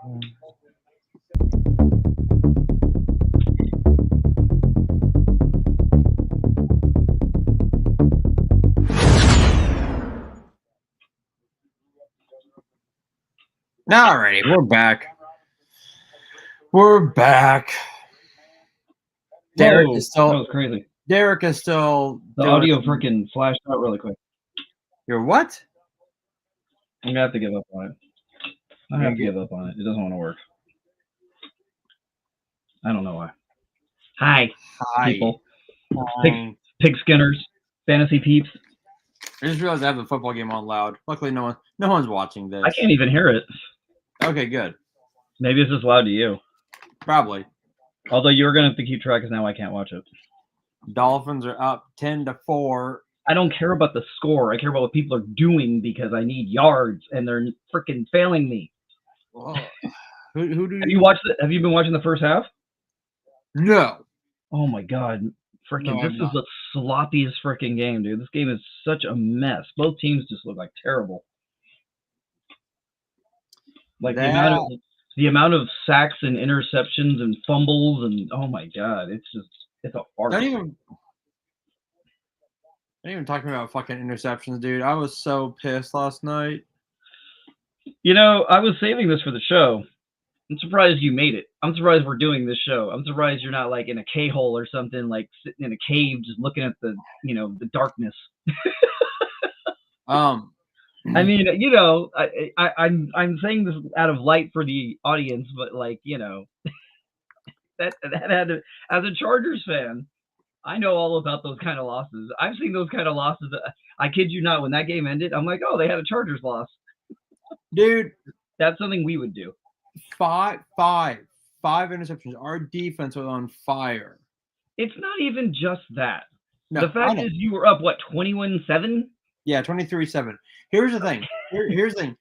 Alrighty, we're back. We're back. Derek is still. That was crazy. Derek is still. The audio freaking flashed out really quick. You're what? I'm gonna have to give up on it. I have to give up on it. It doesn't want to work. I don't know why. Hi. People. Pig skinners. Fantasy peeps. I just realized I have the football game on loud. Luckily, no one's watching this. I can't even hear it. Okay, good. Maybe it's just loud to you. Probably. Although you're gonna have to keep track because now I can't watch it. Dolphins are up 10-4. I don't care about the score. I care about what people are doing because I need yards, and they're freaking failing me. Who do you watched it? Have you been watching the first half? No. Oh my god. Freaking, this is the sloppiest freaking game, dude. This game is such a mess. Both teams just look like terrible. Like the amount of sacks and interceptions and fumbles and oh my god, it's a farce. Not even talking about fucking interceptions, dude. I was so pissed last night. You know, I was saving this for the show. I'm surprised you made it. I'm surprised we're doing this show. I'm surprised you're not like in a K-hole or something, like sitting in a cave just looking at the darkness. I mean, I'm saying this out of light for the audience, but like, that had to, as a Chargers fan, I know all about those kind of losses. I've seen those kind of losses. I kid you not, when that game ended, I'm like, oh, they had a Chargers loss. Dude, that's something we would do. Five interceptions. Our defense was on fire. It's not even just that. No, the fact is you were up, what, 21-7? Yeah, 23-7. Here's the thing. Here's the thing.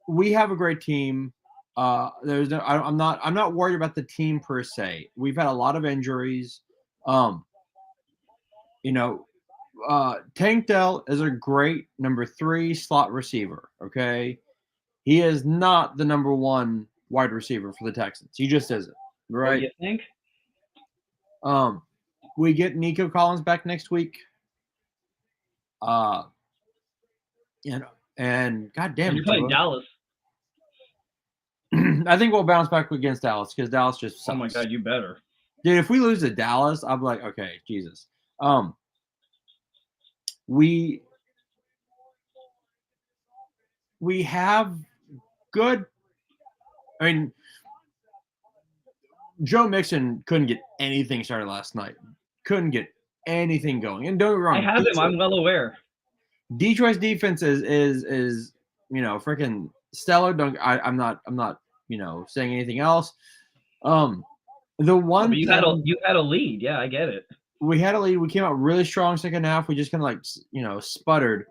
We have a great team. I'm not worried about the team per se. We've had a lot of injuries. Tank Dell is a great number 3 slot receiver. Okay, he is not the number 1 wide receiver for the Texans. He just isn't. Right? What do you think? We get Nico Collins back next week. And goddamn, you're playing Dallas. I think we'll bounce back against Dallas because Dallas just sucks. Oh my god, you better. Dude, if we lose to Dallas, I'm like, okay, Jesus. We have good. I mean, Joe Mixon couldn't get anything started last night. Couldn't get anything going. And don't get me wrong, I have him. I'm well aware. Detroit's defense is freaking stellar. I'm not saying anything else. The one you had a lead. Yeah, I get it. We had a lead. We came out really strong second half. We just kind of sputtered.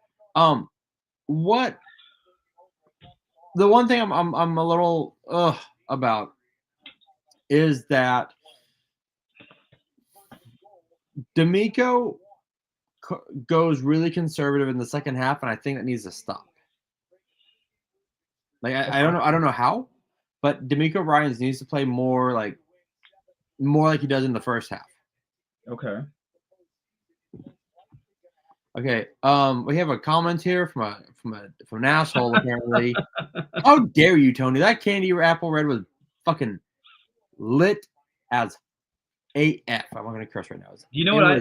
What the one thing I'm a little about is that DeMeco goes really conservative in the second half, and I think that needs to stop. Like I don't know how, but DeMeco Ryans needs to play more like he does in the first half. Okay. Okay. We have a comment here from an asshole apparently. How dare you, Tony? That candy apple red was fucking lit as AF. I'm not gonna curse right now. You know what I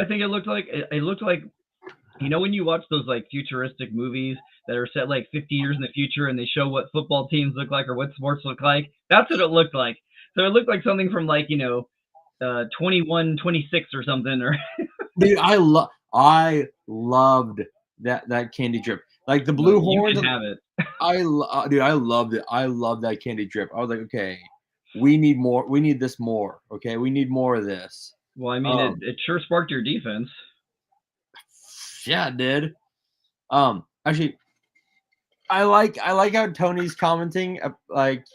think it looked like? It looked like, when you watch those like futuristic movies that are set like 50 years in the future and they show what football teams look like or what sports look like. That's what it looked like. So it looked like something from like 2126 or something. Or dude, I loved that candy drip. Like the blue horns. You can have it. I loved it. I love that candy drip. I was like, okay, we need more. We need this more. Okay, we need more of this. Well, I mean, it sure sparked your defense. Yeah, it did. Actually, I like how Tony's commenting. Like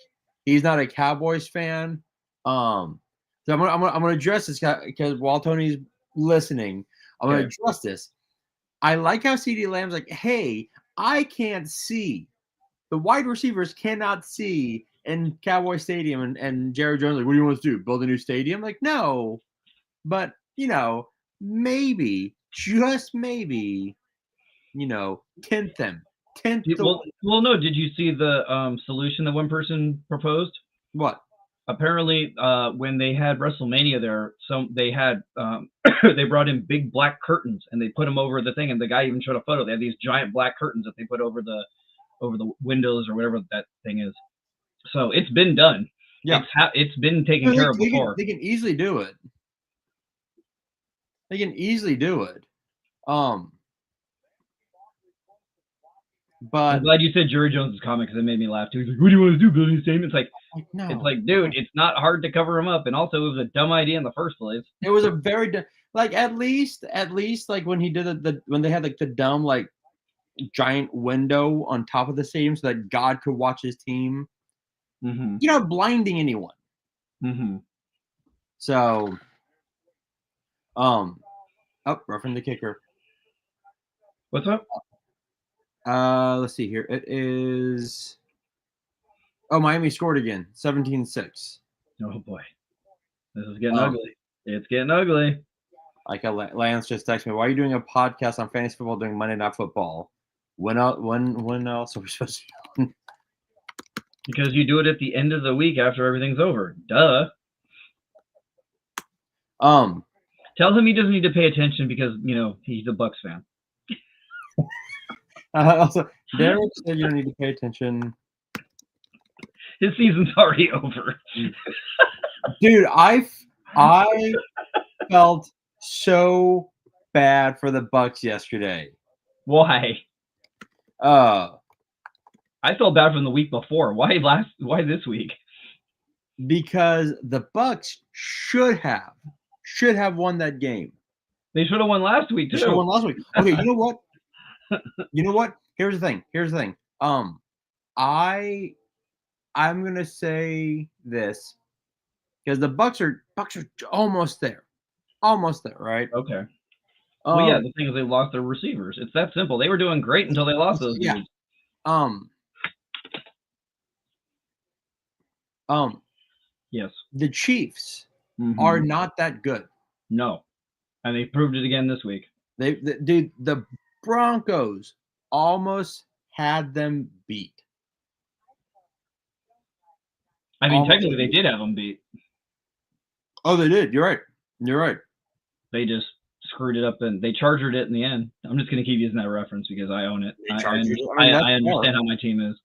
he's not a Cowboys fan. So I'm gonna address this because while Tony's listening, I'm gonna address this. I like how CeeDee Lamb's like, hey, I can't see, the wide receivers cannot see in Cowboy Stadium, and Jerry Jones like, what do you want us to do? Build a new stadium? Like, no. But maybe, just maybe, tint them. Tint the no. Did you see the solution that one person proposed? what? Apparently, when they had WrestleMania there, they had they brought in big black curtains and they put them over the thing, and the guy even showed a photo. They had these giant black curtains that they put over the windows or whatever that thing is. So it's been done. Yeah, it's been taken care of before. They can easily do it. They can easily do it. But I'm glad you said Jerry Jones' comment because it made me laugh too. He's like, "What do you want to do? Build a new stadium?" It's like, no. It's like, dude, it's not hard to cover him up, and also it was a dumb idea in the first place. It was a very at least like when he did when they had like the dumb like giant window on top of the stadium so that God could watch his team. Mm-hmm. Blinding anyone. Mm-hmm. So, roughing the kicker. What's up? Let's see here. It is. Oh, Miami scored again, 17-6. Oh boy, this is getting ugly. It's getting ugly. Like Lance just texted me, why are you doing a podcast on fantasy football during Monday Night Football? When else are we supposed to? Because you do it at the end of the week after everything's over. Duh. Tell him he doesn't need to pay attention because he's a Bucks fan. Also, Derek said you don't need to pay attention. His season's already over. Dude, I felt so bad for the Bucks yesterday. Why? I felt bad from the week before. Why this week? Because the Bucks should have won that game. They should have won last week too. They should have won last week. Okay, you know what? Here's the thing. I'm gonna say this because the Bucks are almost there, right? Okay. Well, yeah. The thing is, they lost their receivers. It's that simple. They were doing great until they lost those dudes. Yes. The Chiefs are not that good. No, and they proved it again this week. The Broncos almost had them beat. I mean, technically, they did have them beat. Oh, they did. You're right. They just screwed it up, and they chargered it in the end. I'm just going to keep using that reference because I own it. I understand how my team is.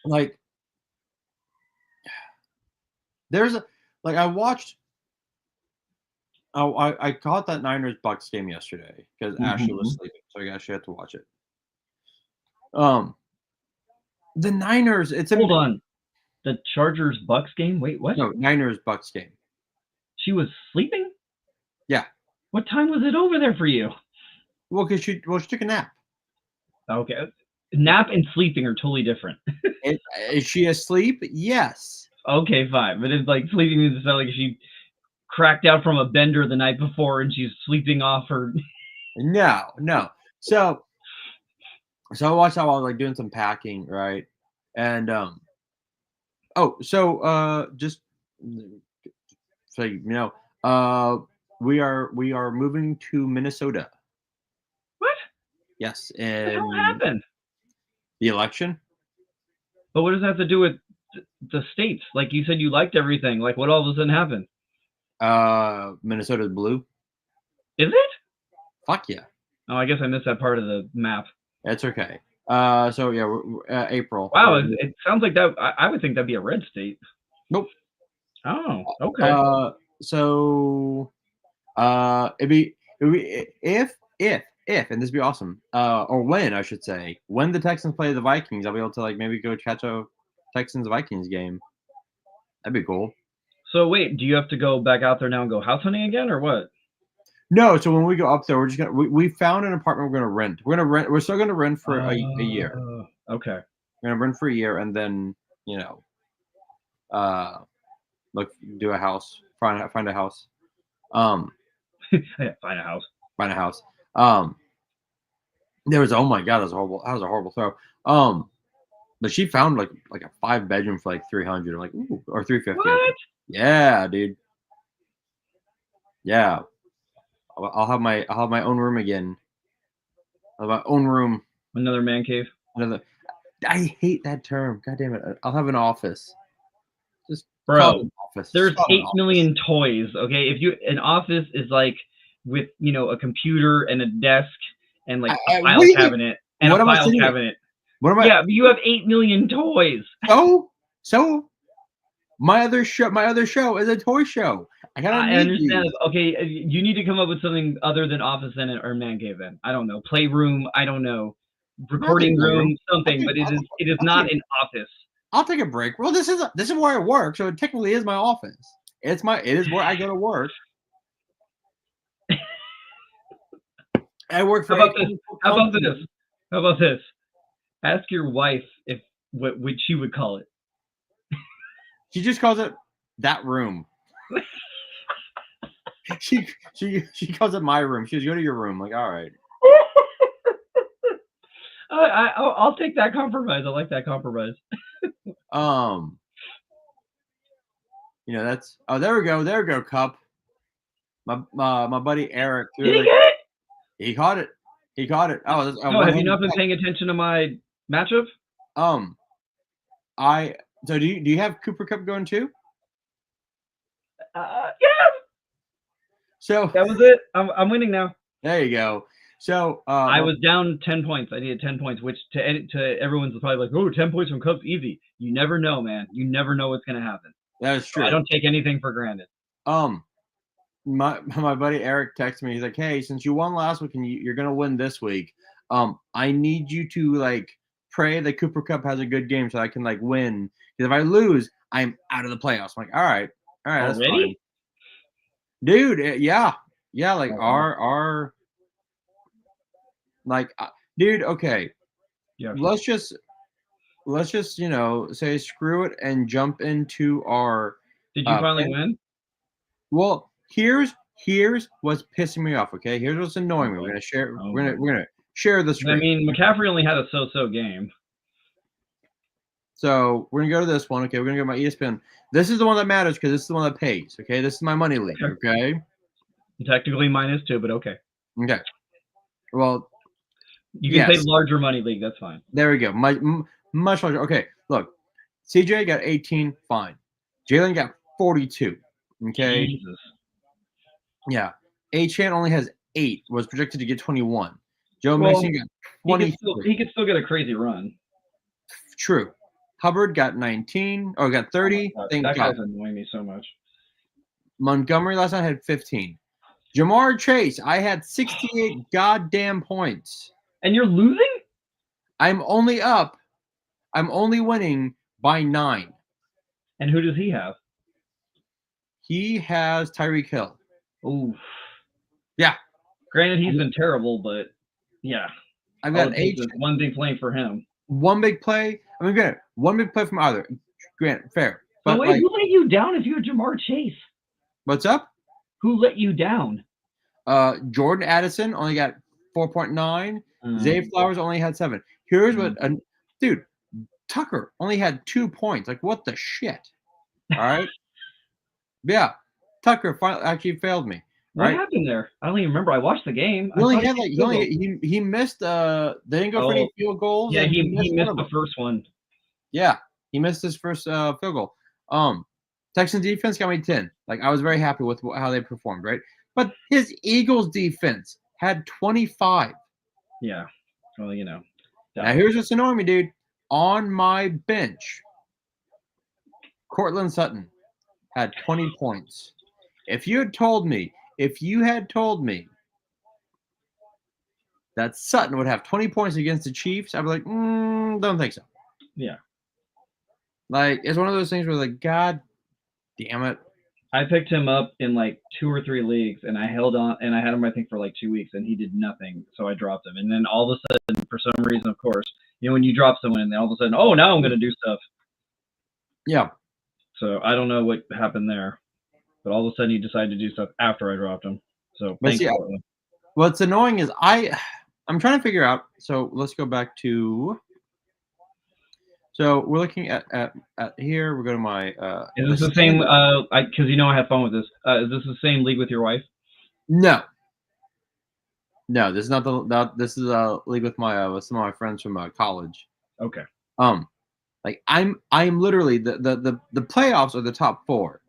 Like, I watched. I caught that Niners Bucks game yesterday because Ashley was sleeping, so I actually had to watch it. The Niners. Hold on. The Chargers Bucks game. Wait, what? No, Niners Bucks game. She was sleeping. Yeah. What time was it over there for you? Well, because she took a nap. Okay. Nap and sleeping are totally different. Is she asleep? Yes. Okay, fine. But it's like sleeping means it's not like she cracked out from a bender the night before and she's sleeping off her. No. So I watched that while I was like doing some packing, right? And just so you know, we are moving to Minnesota. What? Yes. What the hell happened? The election. But what does that have to do with the states? Like you said, you liked everything. Like what all of a sudden happened? Minnesota's blue. Is it? Fuck yeah. Oh, I guess I missed that part of the map. That's okay. So yeah, we're, April. Wow, it sounds like that. I would think that'd be a red state. Nope. Oh, okay. So it'd be if and this would be awesome. Or when I should say, when the Texans play the Vikings, I'll be able to like maybe go catch a Texans Vikings game. That'd be cool. So wait, do you have to go back out there now and go house hunting again, or what? No, so when we go up there, we're just gonna we found an apartment we're gonna rent. We're still gonna rent for a year. Okay. We're gonna rent for a year and then look do a house. Find a house. Yeah, find a house. Find a house. There was, oh my god, that was horrible. That was a horrible throw. But she found like a 5-bedroom for like 300. I'm like, ooh, or 350. What? Yeah, dude. Yeah. I'll have my own room again. I'll have my own room. Another man cave. Another. I hate that term. God damn it. I'll have an office. Just Bro, call it an office. There's Just call it an 8 office. million toys. Okay, if you an office is like with a computer and a desk and like a what file do you think- cabinet and what a am I file sitting in? cabinet. What am I? Yeah, but you have 8 million toys. So my other show is a toy show. I gotta I need understand. these. Okay, you need to come up with something other than office and or man cave. Then I don't know, playroom. I don't know, recording playroom. room, something. But it is not an office. I'll take a break. Well, this is where I work, so it technically is my office. It is where I go to work. I work for. How about this? Ask your wife if what she would call it. She just calls it that room. she calls it my room. She goes, go to your room. Like, all right. I'll take that compromise. I like that compromise. That's. Oh, there we go, Cup. My buddy Eric. Did he get it? He caught it. Oh, have you not been paying attention to my matchup? So do you have Cooper Cup going too? Yeah. So that was it. I'm winning now. There you go. So I was down 10 points. I needed 10 points, which to everyone's probably like, oh, 10 points from Cubs, easy. You never know, man. You never know what's gonna happen. That is true. So I don't take anything for granted. My buddy Eric texted me. He's like, hey, since you won last week and you're gonna win this week, I need you to like pray that Cooper Cup has a good game so I can like win. Because if I lose, I'm out of the playoffs. I'm like, all right, that's fine. Dude, yeah, like our like, dude, okay, Yeah. Let's just say screw it and jump into our. Did you finally win? Well, here's what's pissing me off. Okay, here's what's annoying me. We're gonna share. We're gonna share the screen. I mean, McCaffrey only had a so-so game. So we're gonna go to this one. Okay, we're gonna go to my ESPN. This is the one that matters because this is the one that pays. Okay, this is my money league. Okay. Technically minus 2, but okay. Okay. Well, you can say larger money league. That's fine. There we go. Much larger. Okay, look, CJ got 18. Fine. Jalen got 42. Okay. Jesus. Yeah. Achane only has 8. Was projected to get 21. Joe Mixon got 20. He could still get a crazy run. True. Hubbard got 19. Or got 30. Oh, that guy's annoying me so much. Montgomery last night had 15. Jamar Chase, I had 68 goddamn points. And you're losing? I'm only winning by 9. And who does he have? He has Tyreek Hill. Ooh. Yeah. Granted, he's been terrible, but yeah. I've got one big play for him. One big play. I mean, granted, one big play from either. Granted, fair. But wait, who let you down if you had Jamar Chase? What's up? Who let you down? Jordan Addison only got 4.9. Zay Flowers only had 7. Here's what, dude, Tucker only had 2 points. Like, what the shit? All right. Yeah, Tucker actually failed me. What happened there? I don't even remember. I watched the game. He missed. They didn't go for any field goals. Yeah, he missed the first one. Yeah, he missed his first field goal. Texans defense got me 10. Like, I was very happy with how they performed, right? But his Eagles defense had 25. Yeah. Well, Now here's what's annoying me, dude. On my bench, Cortland Sutton had 20 points. If you had told me that Sutton would have 20 points against the Chiefs, I'd be like, don't think so. Yeah. Like, it's one of those things where, like, God damn it. I picked him up in like 2 or 3 leagues, and I held on, and I had him, I think, for like 2 weeks, and he did nothing, so I dropped him. And then all of a sudden, for some reason, of course, when you drop someone, and then all of a sudden, oh, now I'm going to do stuff. Yeah. So I don't know what happened there, but all of a sudden he decided to do stuff after I dropped him. So thanks. What's annoying is I'm trying to figure out. So let's go back to. So we're looking at here. We're going to my. Is this the same? Because I have fun with this. Is this the same league with your wife? No. No, this is not the. This is a league with my with some of my friends from college. Okay. Like I'm literally the playoffs are the top 4.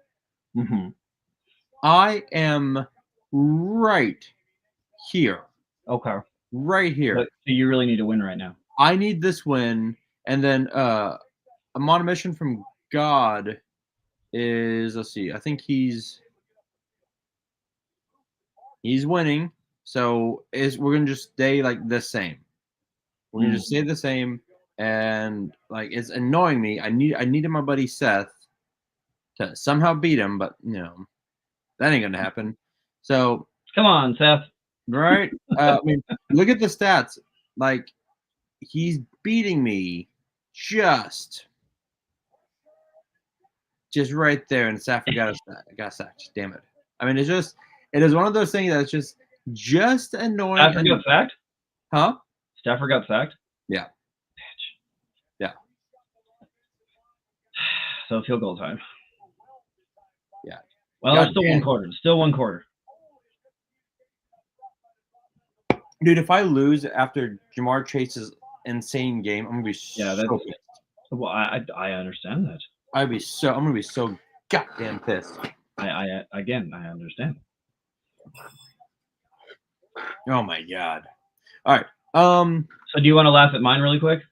Mm-hmm. I am right here. Okay. Right here. So you really need to win right now. I need this win, and then I'm on a mission from God. Is let's see. I think he's winning. So we're gonna just stay like the same. We're gonna just stay the same, and like it's annoying me. I needed my buddy Seth to somehow beat him, but that ain't gonna happen. So come on, Seth. Right? I mean, look at the stats. Like he's beating me just right there, and Stafford got sacked. Damn it! I mean, it is one of those things that's just annoying. Stafford got sacked? Huh? Stafford got sacked? Yeah. Bitch. Yeah. So field goal time. Yeah. Well, there's still one quarter. Still one quarter. Dude, if I lose after Jamar Chase's insane game, I'm gonna be so pissed. Well, I understand that. I'm gonna be so goddamn pissed. I understand. Oh my god! All right. So do you want to laugh at mine really quick?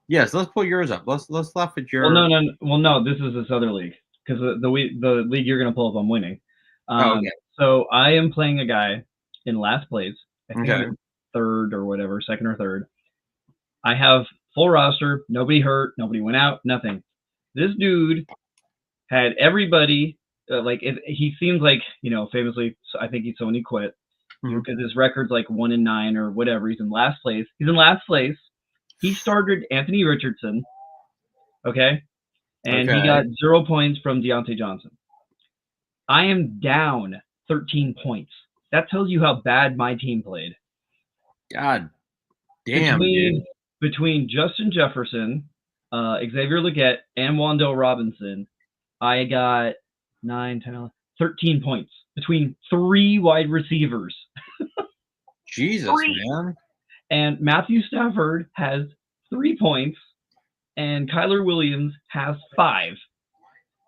Yes, let's pull yours up. Let's laugh at your. Well, no. This is this other league because the league you're gonna pull up, I'm winning. Okay. So I am playing a guy in last place. I think Okay. third or whatever, second or third. I have full roster. Nobody hurt. Nobody went out. Nothing. This dude had everybody. He seems like famously. I think he's someone he quit because his record's like 1-9 or whatever. He's in last place. He started Anthony Richardson. Okay. And he got 0 points from Deontay Johnson. I am down 13 points. That tells you how bad my team played. God damn, dude. Between Justin Jefferson, Xavier Legette, and Wan'Dale Robinson, I got 9, 10, 11, 13 points between 3 wide receivers. Jesus, man. And Matthew Stafford has 3 points, and Kyler Williams has 5.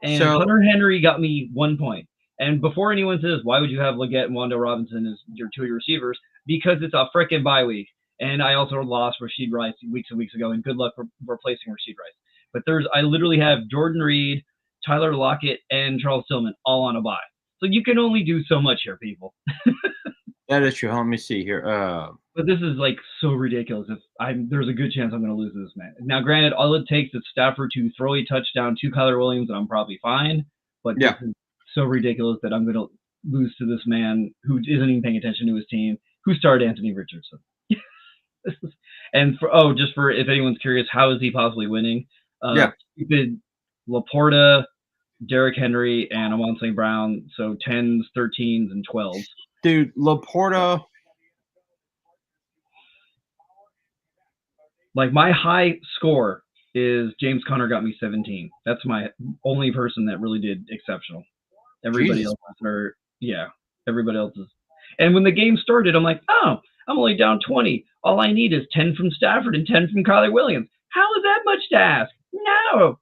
And Hunter Henry got me 1 point. And before anyone says, why would you have Legette and Wan'Dale Robinson as your 2 receivers? Because it's a frickin' bye week. And I also lost Rashid Rice weeks and weeks ago, and good luck replacing Rashid Rice. But I literally have Jordan Reed, Tyler Lockett, and Charles Tillman all on a bye. So you can only do so much here, people. That is true. Let me see here. But this is like so ridiculous. There's a good chance I'm going to lose this man. Now, granted, all it takes is Stafford to throw a touchdown to Kyler Williams, and I'm probably fine. But this is so ridiculous that I'm going to lose to this man who isn't even paying attention to his team, who started Anthony Richardson. And just for if anyone's curious, how is he possibly winning? Stupid Laporta, Derrick Henry, and Amon St. Brown. So 10s, 13s, and 12s. Dude, Laporta. Like my high score is James Conner got me 17. That's my only person that really did exceptional. Everybody else are everybody else is. And when the game started, I'm like, oh, I'm only down 20. All I need is 10 from Stafford and 10 from Kyler Williams. How is that much to ask? No.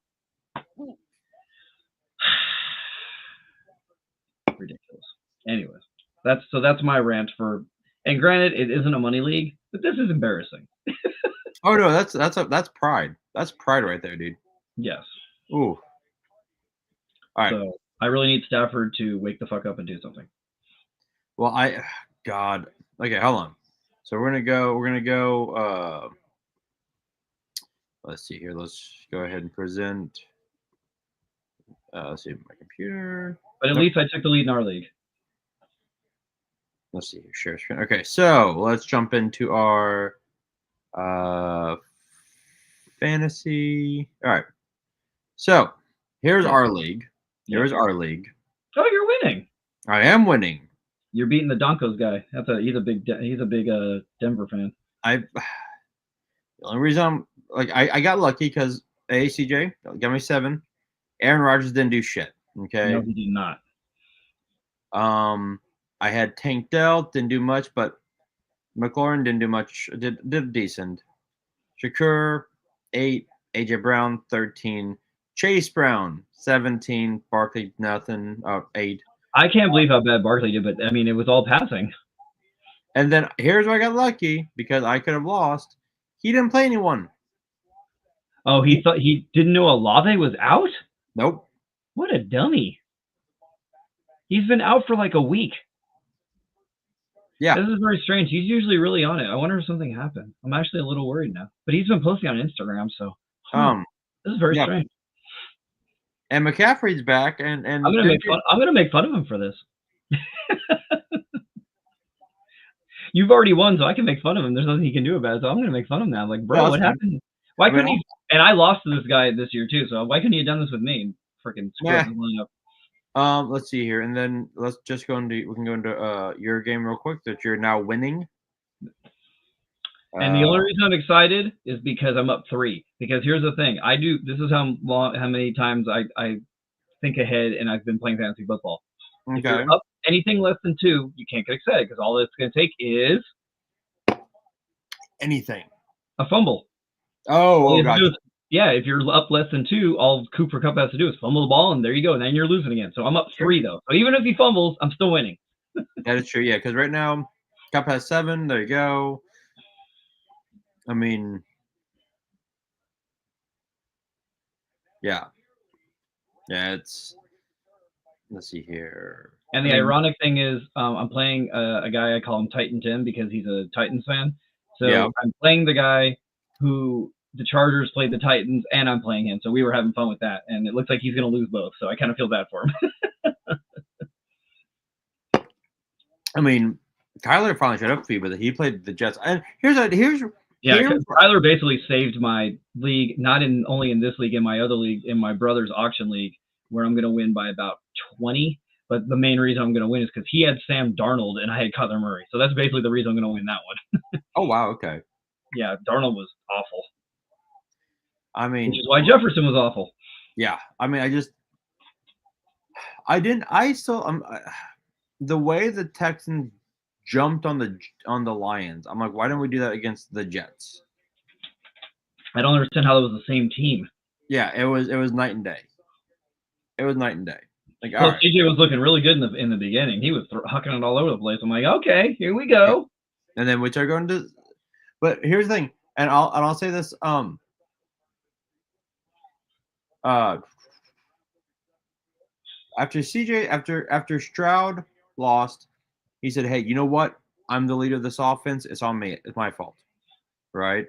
Ridiculous. Anyways, that's my rant for. And granted, it isn't a money league, but this is embarrassing. Oh no, that's pride. That's pride right there, dude. Yes. Ooh. All right. So I really need Stafford to wake the fuck up and do something. Well, God. Okay, hold on. So we're gonna go. Let's see here. Let's go ahead and present. Let's see my computer. But at least I took the lead in our league. Let's see here. Share screen. Okay, so let's jump into our fantasy. All right. So here's our league. Here's our league. Oh, you're winning. I am winning. You're beating the Donkos guy. He's a big Denver fan. The only reason I'm like I got lucky because CJ got me 7. Aaron Rodgers didn't do shit. Okay. No, he did not. I had Tank Dell, didn't do much, but McLaurin didn't do much. Did decent. Shakur 8, AJ Brown 13, Chase Brown 17, Barkley nothing 8. I can't believe how bad Barkley did, but I mean, it was all passing. And then here's where I got lucky because I could have lost. He didn't play anyone. Oh, he didn't know Olave was out? Nope. What a dummy. He's been out for like a week. Yeah. This is very strange. He's usually really on it. I wonder if something happened. I'm actually a little worried now. But he's been posting on Instagram, so this is very strange. And McCaffrey's back, and I'm gonna make fun of him for this. You've already won, so I can make fun of him. There's nothing he can do about it. So I'm gonna make fun of him now. Like, bro, what happened? Why couldn't he? And I lost to this guy this year too. So why couldn't he have done this with me? Freaking screw up the lineup. Let's see here, and then let's just go into. We can go into your game real quick that you're now winning. And the only reason I'm excited is because I'm up 3. Because here's the thing, this is how many times I think ahead, and I've been playing fantasy football. Okay. If you're up anything less than 2, you can't get excited because all it's going to take is anything. A fumble. Oh, gotcha. Yeah, if you're up less than 2, all Cooper Kupp has to do is fumble the ball, and there you go. And then you're losing again. So I'm up 3 though. So even if he fumbles, I'm still winning. That is true. Yeah, because right now Kupp has 7. There you go. I mean, yeah. It's. Let's see here. And the ironic thing is, I'm playing a guy I call him Titan Tim because he's a Titans fan. So I'm playing the guy who the Chargers played the Titans, and I'm playing him. So we were having fun with that, and it looks like he's going to lose both. So I kind of feel bad for him. I mean, Tyler finally showed up for you, but he played the Jets. And here's Tyler basically saved my league, not only in this league, in my other league, in my brother's auction league, where I'm going to win by about 20. But the main reason I'm going to win is because he had Sam Darnold and I had Kyler Murray. So that's basically the reason I'm going to win that one. Oh, wow. Okay. Yeah, Darnold was awful. I mean, which is why Jefferson was awful. Yeah. I mean, the way the Texans jumped on the Lions, I'm like, why don't we do that against the Jets? I don't understand how it was the same team. Yeah, it was night and day. It was night and day. Like, well, CJ was looking really good in the beginning. He was hucking it all over the place. I'm like, okay, here we go. And then we start going to, but here's the thing, and I'll say this. After Stroud lost, he said, "Hey, you know what? I'm the leader of this offense. It's on me. It's my fault." Right?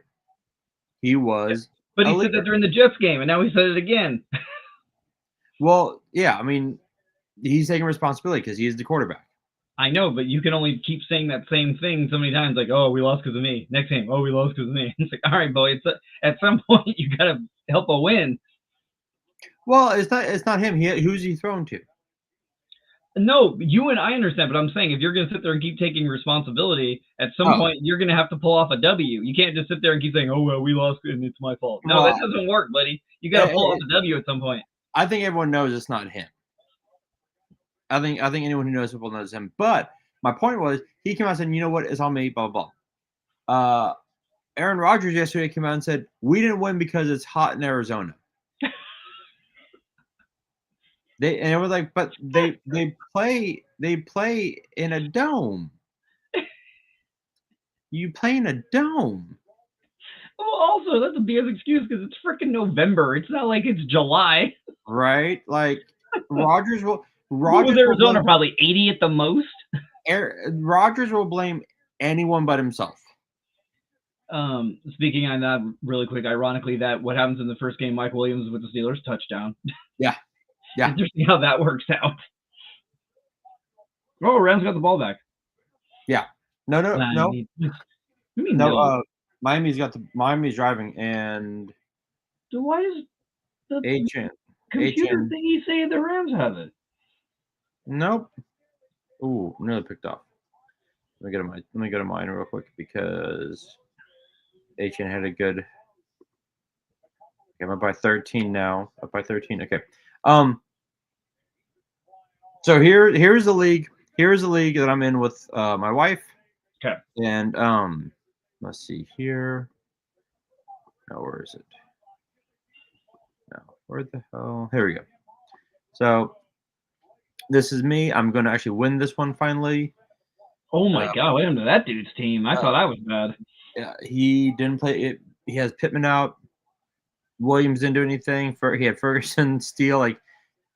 He was. But he said that during the Jets game, and now he said it again. Well, yeah. I mean, he's taking responsibility because he is the quarterback. I know, but you can only keep saying that same thing so many times. Like, oh, we lost because of me. Next game, oh, we lost because of me. It's like, all right, boy. At some point, you got to help a win. Well, it's not him. Who's he thrown to? No, you and I understand, but I'm saying if you're going to sit there and keep taking responsibility, at some point you're going to have to pull off a W. You can't just sit there and keep saying, "Oh well, we lost and it's my fault." No, that doesn't work, buddy. You got to pull off a W at some point. I think everyone knows it's not him. I think anyone who knows football knows him. But my point was, he came out and said, "You know what? It's on me." Blah blah blah. Aaron Rodgers yesterday came out and said, "We didn't win because it's hot in Arizona." And it was like, but they play in a dome. You play in a dome. Well, also that's a BS excuse because it's freaking November. It's not like it's July. Right? Like Rodgers will. Arizona probably 80 at the most. Rodgers will blame anyone but himself. Speaking on that really quick, ironically, that what happens in the first game, Mike Williams with the Steelers touchdown. Yeah. Yeah. Interesting how that works out. Oh, Rams got the ball back. Yeah. No. Miami's driving and. So why is the computer thingy saying the Rams have it? Nope. Ooh, nearly picked off. Let me go to mine real quick because Etienne had a good. Okay, I'm up by 13 now. Up by 13. Okay. So here's the league. Here's the league that I'm in with my wife. Okay. And let's see here. No, where is it? No, where the hell? Here we go. So this is me. I'm going to actually win this one finally. Oh my God! Wait into that dude's team. I thought I was bad. Yeah, he didn't play it. He has Pittman out. Williams didn't do anything. He had Ferguson, Steele. Like,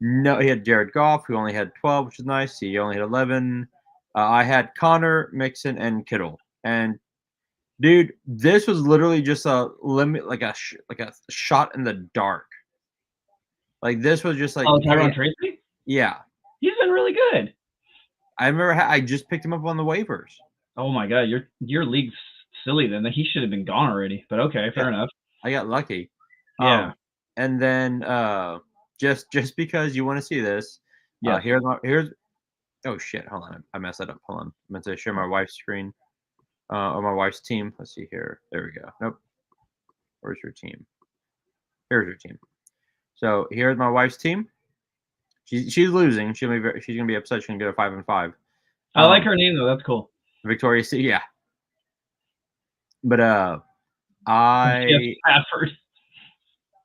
no, he had Jared Goff, who only had 12, which is nice. He only had 11. I had Connor, Mixon, and Kittle. And dude, this was literally just a limit, like a shot in the dark. Like this was just like, Oh, Tyrone Tracy? Yeah, he's been really good. I remember I just picked him up on the waivers. Oh my God, your league's silly then. He should have been gone already. But okay, fair enough. I got lucky. Yeah. And then just because you want to see this, yeah. Here's. Oh shit! Hold on, I messed that up. Hold on, I meant to share my wife's screen. Or my wife's team. Let's see here. There we go. Nope. Where's your team? Here's your team. So here's my wife's team. She's losing. She's gonna be upset. She's gonna get a 5-5. I like her name though. That's cool. Victoria C. Yeah. But Stafford.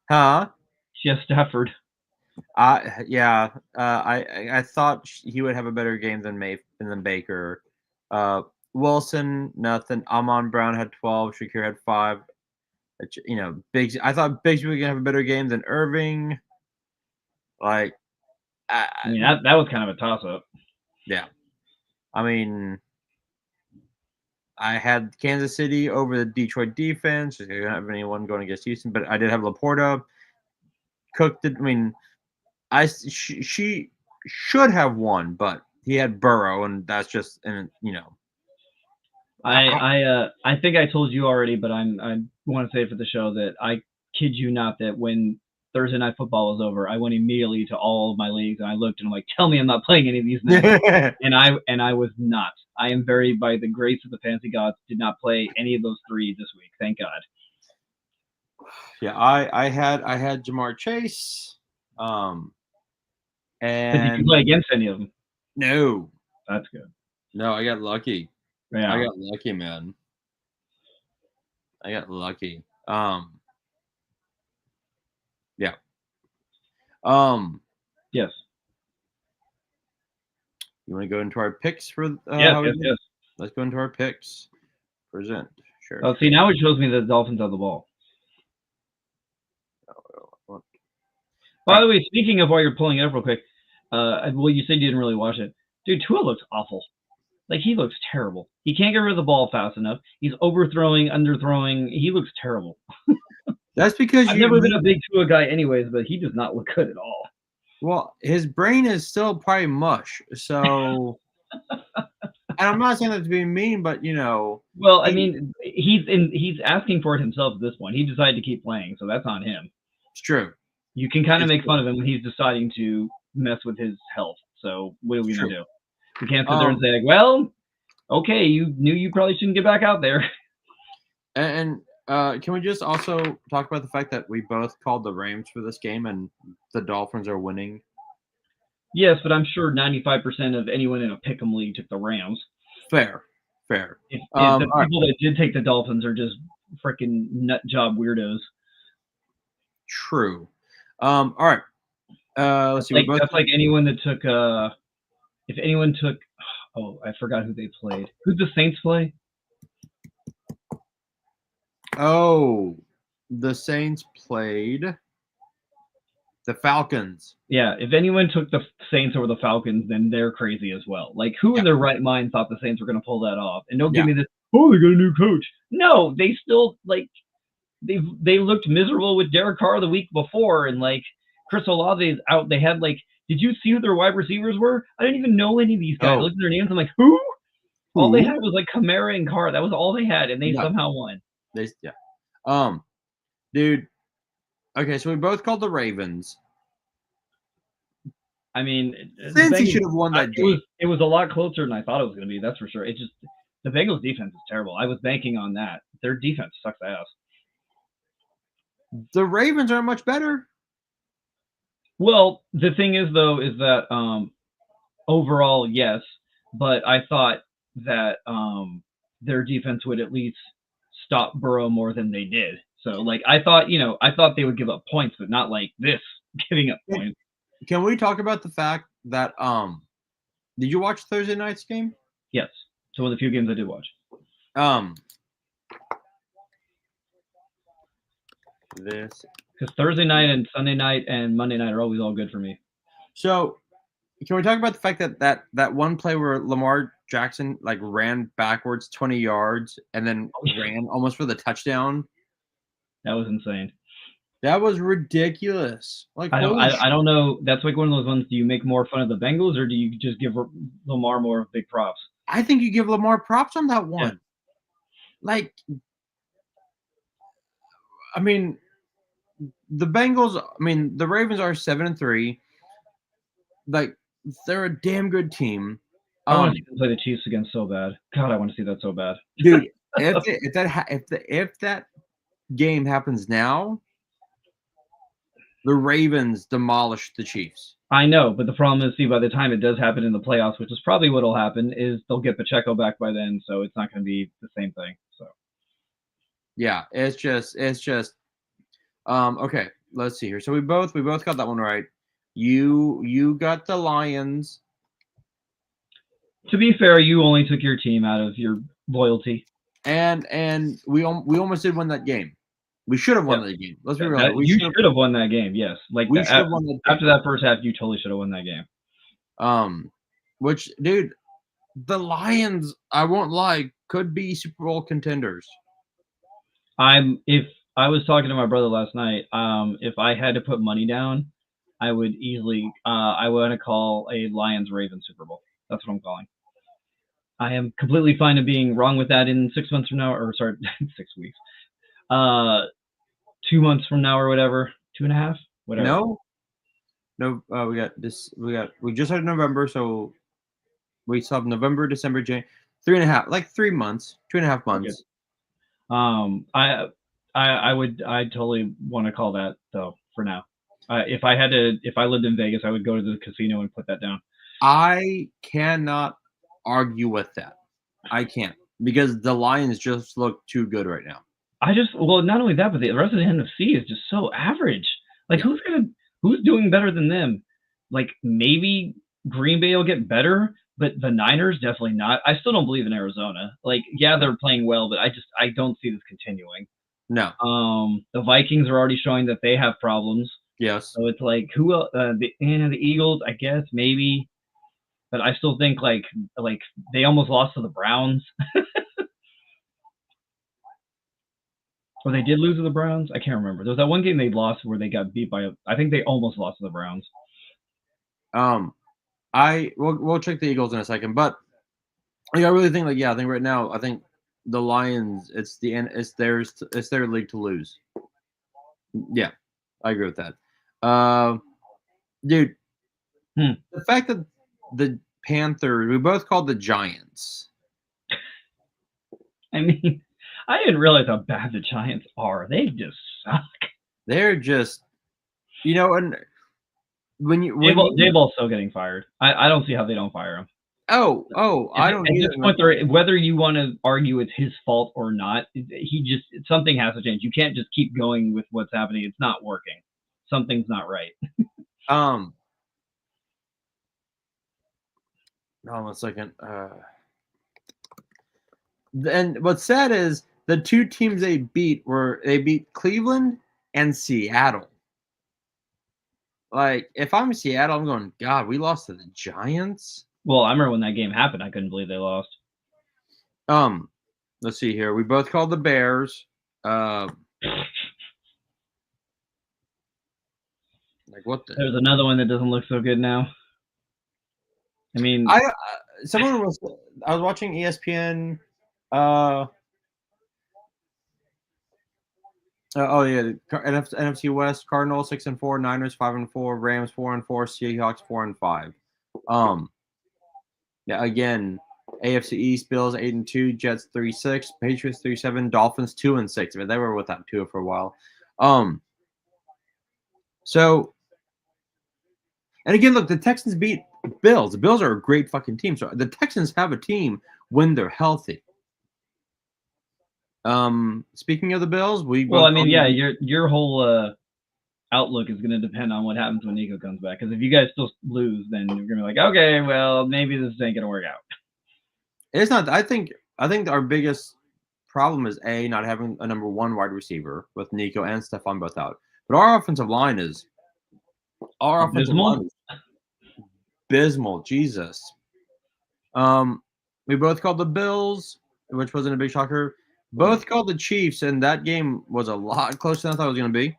Huh? She has Stafford. Yeah. I thought he would have a better game than Baker. Wilson, nothing. Amon Brown had 12. Shakir had 5. You know, Biggs. I thought Biggs was gonna have a better game than Irving. Like, I mean, that was kind of a toss-up. Yeah, I mean, I had Kansas City over the Detroit defense. I didn't have anyone going against Houston, but I did have Laporta. Cook did. I mean, she should have won, but he had Burrow, and that's just, and you know. I think I told you already, but I want to say for the show that I kid you not that when Thursday Night Football was over, I went immediately to all of my leagues and I looked and I'm like, tell me I'm not playing any of these now. and I was not. I am very, by the grace of the fantasy gods, did not play any of those 3 this week. Thank God. Yeah, I had Jamar Chase. And did you play against any of them? No. That's good. No, I got lucky. Yeah. I got lucky, man. I got lucky. Yeah. Yes. You want to go into our picks for? Yes. Let's go into our picks. Present. Sure. Oh, see, now it shows me the Dolphins have the ball. By the way, speaking of while you're pulling it up real quick, well, you said you didn't really watch it. Dude, Tua looks awful. Like, he looks terrible. He can't get rid of the ball fast enough. He's overthrowing, underthrowing. He looks terrible. That's because I've never been a big Tua guy anyways, but he does not look good at all. Well, his brain is still probably mush. So, and I'm not saying that to be mean, but you know. Well, I mean, he's asking for it himself at this point. He decided to keep playing, so that's on him. It's true. You can kind of make fun of him when he's deciding to mess with his health. So what are we gonna do? We can't sit there and say, like, well, okay, you knew you probably shouldn't get back out there. And can we just also talk about the fact that we both called the Rams for this game and the Dolphins are winning? Yes, but I'm sure 95% of anyone in a pick'em league took the Rams. Fair. If the people that did take the Dolphins are just freaking nut job weirdos. True. All right. Let's see. That's like anyone that took. If anyone took, oh, I forgot who they played. Who'd the Saints play? Oh, the Saints played the Falcons. Yeah, if anyone took the Saints over the Falcons, then they're crazy as well. Like, who in their right mind thought the Saints were going to pull that off? And don't give me this, oh, they got a new coach. No, they still, like, they looked miserable with Derek Carr the week before, and, like, Chris Olave is out. They had, like, did you see who their wide receivers were? I didn't even know any of these guys. I looked at their names, I'm like, who? All they had was, like, Kamara and Carr. That was all they had, and they somehow won. Dude. Okay, so we both called the Ravens. I mean, Cincy should have won that game. It was a lot closer than I thought it was going to be. That's for sure. It just, the Bengals defense is terrible. I was banking on that their defense sucks ass. The Ravens aren't much better. Well, the thing is though, is that overall, yes, but I thought that their defense would at least stop Burrow more than they did. So like I thought they would give up points, but not like this, giving up points. Can we talk about the fact that did you watch Thursday night's game? Yes. So one of the few games I did watch. This Because Thursday night and Sunday night and Monday night are always all good for me. So, can we talk about the fact that one play where Lamar Jackson like ran backwards 20 yards and then ran almost for the touchdown? That was insane. That was ridiculous. Like I don't know. That's like one of those ones. Do you make more fun of the Bengals or do you just give Lamar more big props? I think you give Lamar props on that one. Yeah. Like, I mean, the Bengals. I mean, the Ravens are 7-3. Like, they're a damn good team. I want to see them play the Chiefs again so bad. God, I want to see that so bad, dude. If that game happens now, the Ravens demolish the Chiefs. I know, but the problem is, see, by the time it does happen in the playoffs, which is probably what will happen, is they'll get Pacheco back by then, so it's not going to be the same thing. So, yeah, it's just. Okay, let's see here. So we both got that one right. You got the Lions. To be fair, you only took your team out of your loyalty, and we almost did win that game. We should have won that game. Let's be real. You should have won that game. Yes, like we should have won that after that first half. You totally should have won that game. Which, dude, the Lions, I won't lie, could be Super Bowl contenders. If I was talking to my brother last night, if I had to put money down, I would easily. I want to call a Lions-Ravens Super Bowl. That's what I'm calling. I am completely fine of being wrong with that in 6 months from now, or sorry, 6 weeks. 2 months from now or whatever, 2.5, whatever. No, we just had November, so we still have November, December, January, 3.5, like 3 months, 2.5 months. I totally want to call that though for now. If I lived in Vegas, I would go to the casino and put that down. I cannot argue with that. I can't, because the Lions just look too good right now. Not only that, but the rest of the NFC is just so average. Like, who's doing better than them? Like, maybe Green Bay will get better, but the Niners definitely not. I still don't believe in Arizona. Like, yeah, they're playing well, but I don't see this continuing. No. The Vikings are already showing that they have problems. Yes. So it's like, who else? The Eagles, I guess, maybe. But I still think like they almost lost to the Browns. Or they did lose to the Browns. I can't remember. There was that one game they lost where they got beat by. I think they almost lost to the Browns. We'll check the Eagles in a second, but I really think I think right now I think the Lions it's their league to lose. Yeah, I agree with that. Dude, the fact that the Panthers, we both called the Giants. I mean, I didn't realize how bad the Giants are. They just suck. They're just, and Daboll's still getting fired. I don't see how they don't fire him. I don't. At this point, whether you want to argue it's his fault or not, something has to change. You can't just keep going with what's happening. It's not working. Something's not right. Hold on a second. And what's sad is the two teams they beat Cleveland and Seattle. Like, if I'm Seattle, I'm going, God, we lost to the Giants. Well, I remember when that game happened. I couldn't believe they lost. Let's see here. We both called the Bears. Like, what the? There's another one that doesn't look so good now. I mean, I was watching ESPN. NFC West: Cardinals 6-4, Niners 5-4, Rams 4-4, Seahawks 4-5. Yeah, again, AFC East, Bills 8-2, Jets 3-6, Patriots 3-7, Dolphins 2-6. But they were without Tua for a while. So, and again, look, the Texans beat Bills. The Bills are a great fucking team. So the Texans have a team when they're healthy. Speaking of the Bills, well, I mean, yeah, your whole outlook is going to depend on what happens when Nico comes back. Because if you guys still lose, then you're going to be like, okay, well, maybe this ain't going to work out. It's not. I think our biggest problem is not having a number one wide receiver with Nico and Stephon both out. But our offensive line is abysmal. Jesus. We both called the Bills, which wasn't a big shocker. Both called the Chiefs, and that game was a lot closer than I thought it was going to be.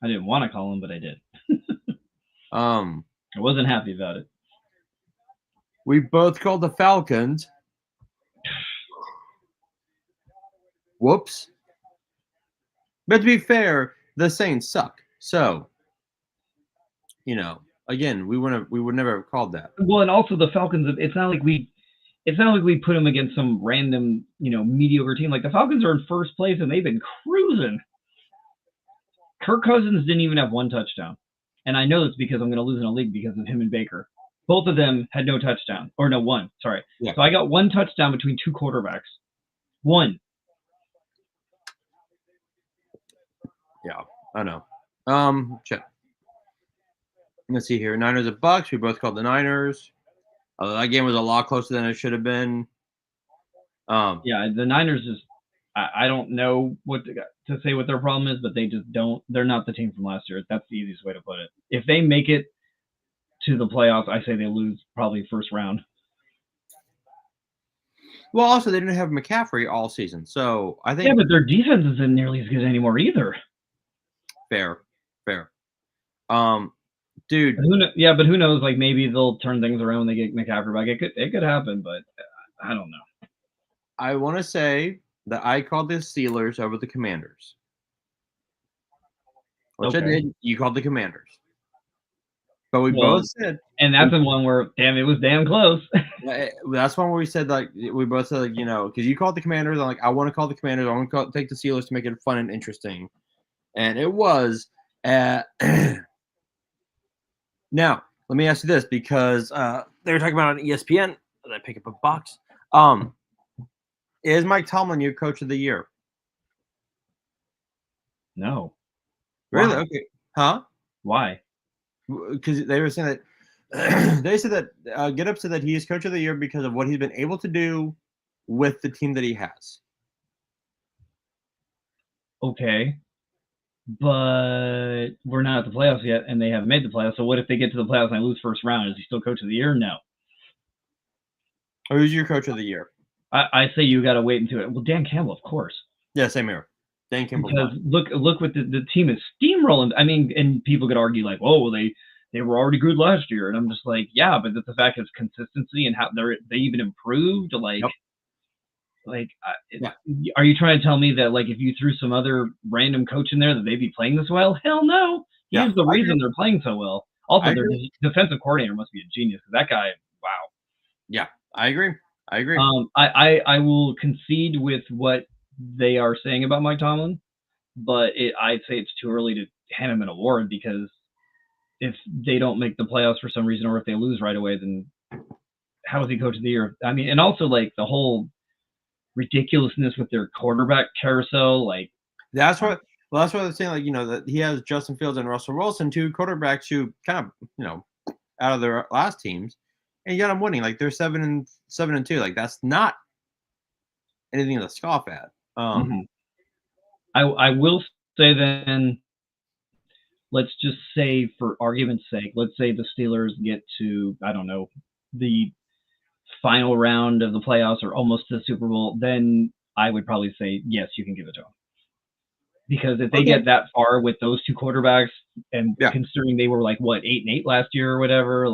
I didn't want to call him, but I did. I wasn't happy about it. We both called the Falcons. Whoops. But to be fair, the Saints suck. So, again, we would never have called that. Well, and also the Falcons, it's not like we put them against some random, mediocre team. Like the Falcons are in first place and they've been cruising. Kirk Cousins didn't even have one touchdown. And I know it's because I'm going to lose in a league because of him and Baker. Both of them had no touchdown. Or no, one. Sorry. Yeah. So I got one touchdown between two quarterbacks. One. Yeah, I know. Check. Let's see here. Niners at Bucks. We both called the Niners. That game was a lot closer than it should have been. Yeah, the Niners is. I don't know what to say what their problem is, but they just don't. They're not the team from last year. That's the easiest way to put it. If they make it to the playoffs, I say they lose probably first round. Well, also they didn't have McCaffrey all season, so I think. Yeah, but their defense isn't nearly as good anymore either. Fair. Dude. But who knows? Like maybe they'll turn things around when they get McCaffrey back. It could happen, but I don't know. I want to say that I called the Steelers over the Commanders. Which I did. You called the Commanders. But we both said. And that's the one where, damn, it was damn close. That's one where we said, we both said, because you called the Commanders. I'm like, I want to call the Commanders. I want to take the Steelers to make it fun and interesting. And it was. Now, let me ask you this, because they were talking about on ESPN. Did I pick up a box? Is Mike Tomlin your coach of the year? No. Really? Why? Okay. Huh? Why? Because they were saying that they said that Get Up said that he is coach of the year because of what he's been able to do with the team that he has. Okay. But we're not at the playoffs yet, and they haven't made the playoffs. So what if they get to the playoffs and I lose first round? Is he still coach of the year? No. Who's your coach of the year? I say you got to wait until it. Well, Dan Campbell, of course. Yeah, same here. Dan Campbell. Because look what the team is steamrolling. I mean, and people could argue like, oh, well, they were already good last year, and I'm just like, yeah, but the fact is consistency and how they even improved. Like, yep. Are you trying to tell me that like if you threw some other random coach in there that they'd be playing this well? Hell no. He's the reason they're playing so well. Also, their defensive coordinator must be a genius because that guy, wow. Yeah, I agree. I will concede with what they are saying about Mike Tomlin, but I'd say it's too early to hand him an award because if they don't make the playoffs for some reason or if they lose right away, then how is he coach of the year? I mean, and also like the whole ridiculousness with their quarterback carousel, like that's what I'm saying. Like that he has Justin Fields and Russell Wilson, two quarterbacks who kind of out of their last teams, and you got them winning. Like they're 7-2. Like that's not anything to scoff at. I will say then, let's just say for argument's sake, let's say the Steelers get to, I don't know, the final round of the playoffs or almost to the Super Bowl, then I would probably say, yes, you can give it to them. Because if they get that far with those two quarterbacks and considering they were like, 8-8 last year or whatever,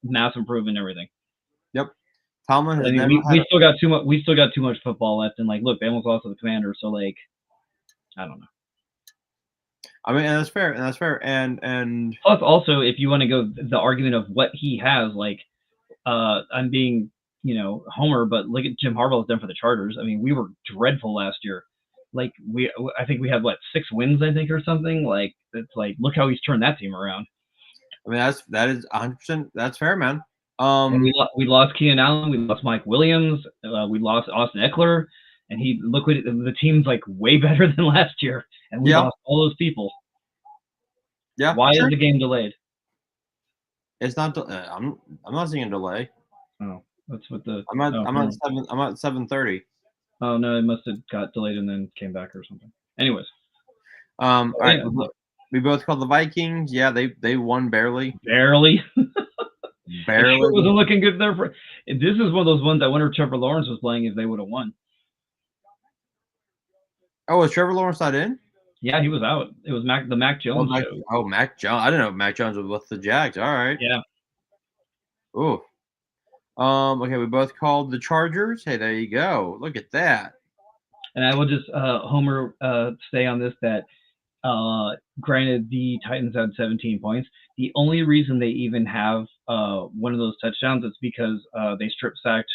massive improvement and everything. Yep. Tomlin has we still got too much football left, and like, look, they almost lost to the Commanders, so like, I don't know. I mean, and that's fair, and plus also if you want to go the argument of what he has, like, I'm being, Homer, but look at Jim Harbaugh's done for the Chargers. I mean, we were dreadful last year. Like I think we had 6 wins, I think, or something. Like it's like, look how he's turned that team around. I mean, that is 100%. That's fair, man. And we lost Keenan Allen, we lost Mike Williams, we lost Austin Eckler, and look what the team's like way better than last year, and we lost all those people. Yeah. Why is the game delayed? It's not. I'm not seeing a delay. Oh, that's what the. I'm at 7:30. Oh no, it must have got delayed and then came back or something. Anyways. All right. We both called the Vikings. Yeah, they won barely. Barely. Barely. It wasn't looking good there. This is one of those ones I wonder if Trevor Lawrence was playing if they would have won. Oh, was Trevor Lawrence not in? Yeah, he was out. It was the Mac Jones show. Mac Jones. I didn't know Mac Jones was with the Jags. All right. Yeah. Ooh. Okay, we both called the Chargers. Hey, there you go. Look at that. And I will just Homer say on this that granted the Titans had 17 points. The only reason they even have one of those touchdowns is because they strip sacked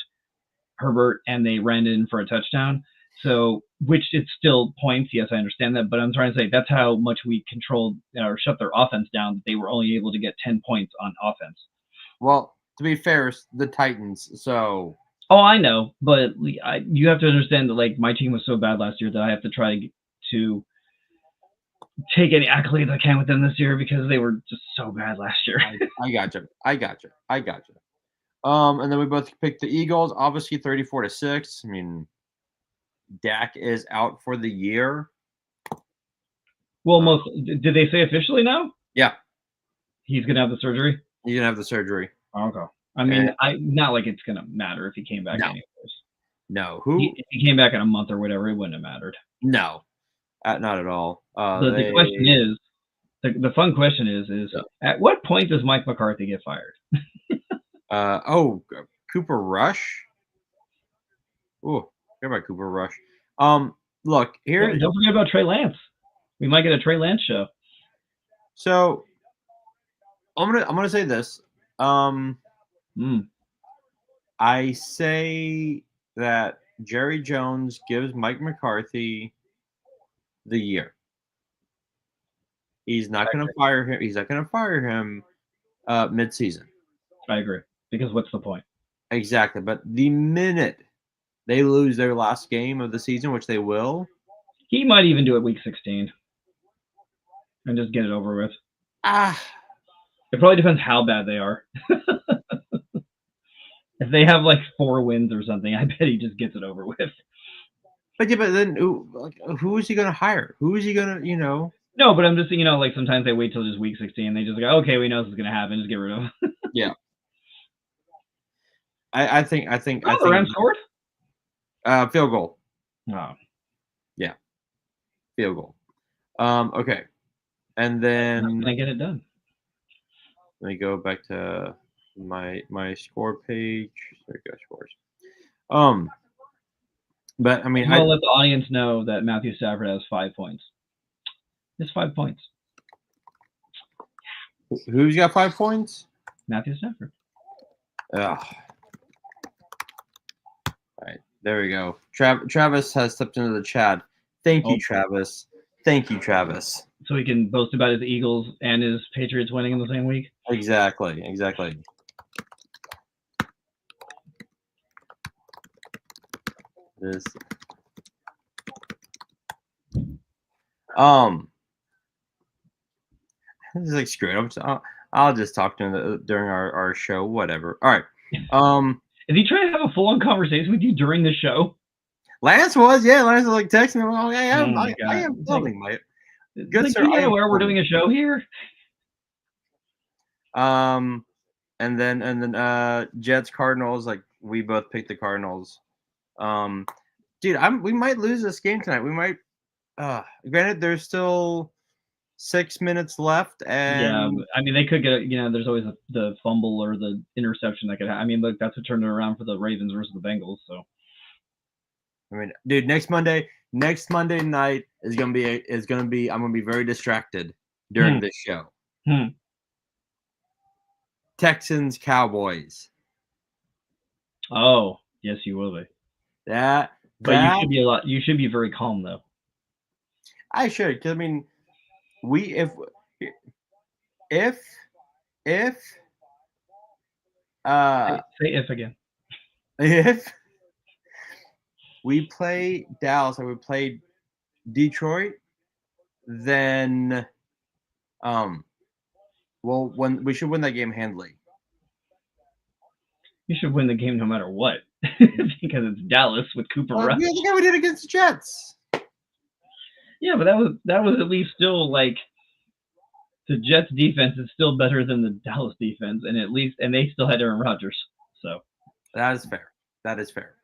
Herbert and they ran in for a touchdown. So, which it's still points. Yes, I understand that, but I'm trying to say that's how much we controlled or shut their offense down. They were only able to get 10 points on offense. Well, to be fair, it's the Titans. So. Oh, I know, but you have to understand that my team was so bad last year that I have to try to take any accolades I can with them this year because they were just so bad last year. I gotcha. And then we both picked the Eagles, obviously 34-6. I mean, Dak is out for the year. Well, did they say officially now? Yeah. He's gonna have the surgery? He's gonna have the surgery. Okay. I mean, not like it's gonna matter if he came back anyways. No. If he came back in a month or whatever, it wouldn't have mattered. No. Not at all. The question is, the fun question is at what point does Mike McCarthy get fired? Cooper Rush. Ooh, forget about Cooper Rush. Look here. Don't forget about Trey Lance. We might get a Trey Lance show. So, I'm gonna say this. I say that Jerry Jones gives Mike McCarthy the year. He's not going to fire him. He's not going to fire him mid-season. I agree. Because what's the point? Exactly. But the minute they lose their last game of the season, which they will, he might even do it week 16 and just get it over with. It probably depends how bad they are. If they have 4 wins or something, I bet he just gets it over with. But then who is he going to hire? Who is he going to, No, but I'm just saying, sometimes they wait till just week 16 and they just go, okay, we know this is going to happen. Just get rid of him. Yeah. I think the Rams scored? Field goal. Oh. Yeah. Field goal. Okay. And then I get it done. Let me go back to my score page. There we go, scores. But I mean, I'll let the audience know that Matthew Stafford has 5 points. Just 5 points. Who's got 5 points? Matthew Stafford. All right, there we go. Travis has stepped into the chat. Thank you, Travis. Thank you, Travis. So he can boast about his Eagles and his Patriots winning in the same week? Exactly. This. This is screw it. I'll just talk to him during our show. Whatever. All right. Is he trying to have a full-on conversation with you during the show? Lance was, yeah. Lance was texting me. Oh, yeah, I am filming, mate. Good sir. You know where we're doing a show here. And then Jets Cardinals. We both picked the Cardinals. Dude, we might lose this game tonight. We might. Granted, there's still 6 minutes left, and yeah, I mean they could get. There's always the fumble or the interception that could happen. I mean, look, that's what turned it around for the Ravens versus the Bengals. So, I mean, dude, next Monday night is gonna be. I'm gonna be very distracted during this show. Texans Cowboys. Oh, yes, you will be. That But you that should be a lot. You should be very calm though. I should, 'cause I mean, we if if uh Say if again. if we play Dallas or we play Detroit, then um well when we should win that game handily. You should win the game no matter what because it's Dallas with Cooper Well, Rush. we think how we did against the Jets. Yeah, but that was at least still like the Jets defense is still better than the Dallas defense, and at least they still had Aaron Rodgers. So That is fair. That is fair.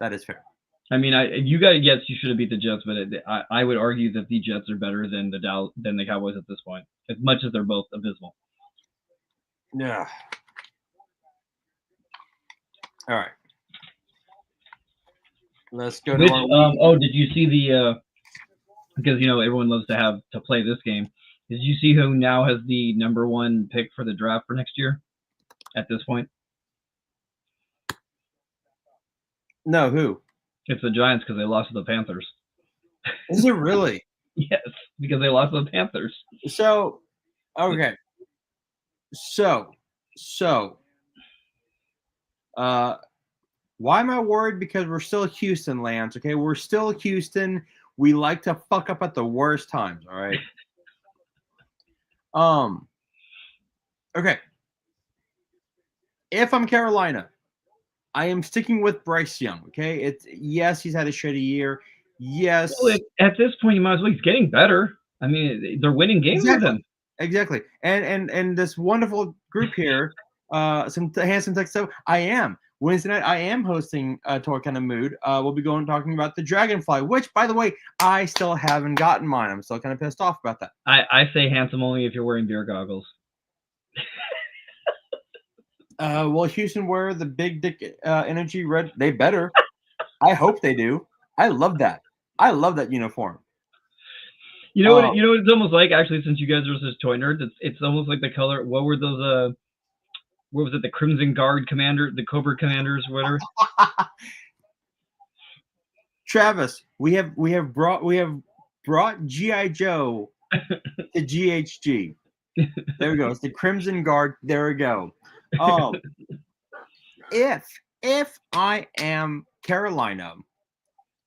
That is fair. I mean, you got yes, you should have beat the Jets, but I would argue that the Jets are better than the Cowboys at this point, as much as they're both abysmal. Yeah. All right. Let's go to our did you see the because everyone loves to play this game. Did you see who now has the number 1 pick for the draft for next year? At this point, No, who? it's the Giants because they lost to the Panthers. Is it really? Yes, because they lost to the Panthers. So, okay. So, why am I worried? Because we're still Houston, Lance. Okay, we're still Houston. We like to fuck up at the worst times. All right. Okay. If I'm Carolina, I am sticking with Bryce Young. Okay, yes, he's had a shitty year. Yes. Well, at this point, you might as well. He's getting better. I mean, they're winning games with him. Exactly. And this wonderful group here, some handsome text. So I am Wednesday night. I am hosting a Talk Kind of Mood. We'll be talking about the Dragonfly, which, by the way, I still haven't gotten mine. I'm still kind of pissed off about that. I say handsome only if you're wearing beer goggles. Well, Houston wear the big dick energy red. They better. I hope they do. I love that. I love that uniform. You know what? You know what it's almost like. Actually, since you guys are such toy nerds, it's almost like the color. What were those? What was it? The Crimson Guard commander, the Cobra commanders, whatever. Travis, we have brought GI Joe to GHG. There we go. It's the Crimson Guard. There we go. If I am Carolina,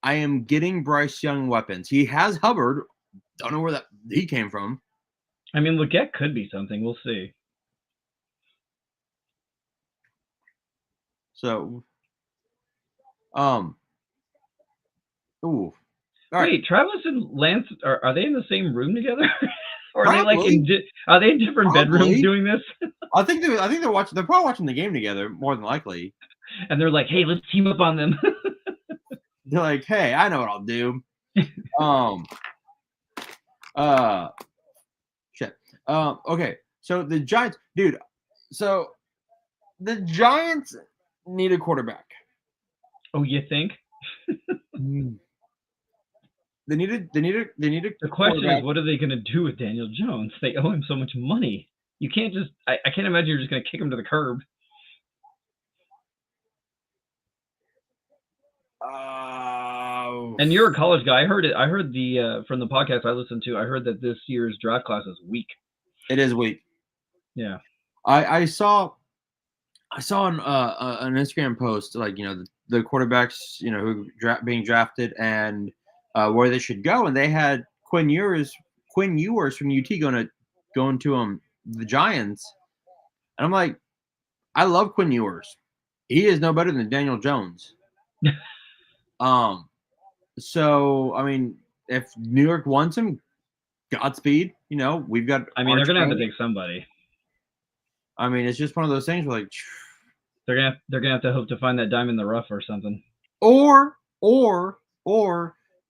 I am getting Bryce Young weapons. He has Hubbard. Don't know where he came from. I mean, Legette could be something. We'll see. So, ooh. All right. Wait, Travis and Lance are they in the same room together? Or are they in different bedrooms doing this? I think they're watching. They're probably watching the game together, more than likely. And they're like, "Hey, let's team up on them." They're like, "Hey, I know what I'll do." Shit. Okay. So the Giants, dude. So the Giants need a quarterback. Oh, you think? They need a. The question is, what are they going to do with Daniel Jones? They owe him so much money. You can't just. I can't imagine you're just going to kick him to the curb. And you're a college guy. I heard it. I heard from the podcast I listened to. I heard that this year's draft class is weak. It is weak. Yeah. I saw an Instagram post, like, the quarterbacks, who being drafted and where they should go, and they had Quinn Ewers from UT going to the Giants, and I'm like, I love Quinn Ewers. He is no better than Daniel Jones. So I mean, if New York wants him, Godspeed. We've got. I mean, they're gonna have to take somebody. I mean, it's just one of those things where, like, they're gonna have to hope to find that diamond in the rough or something. Or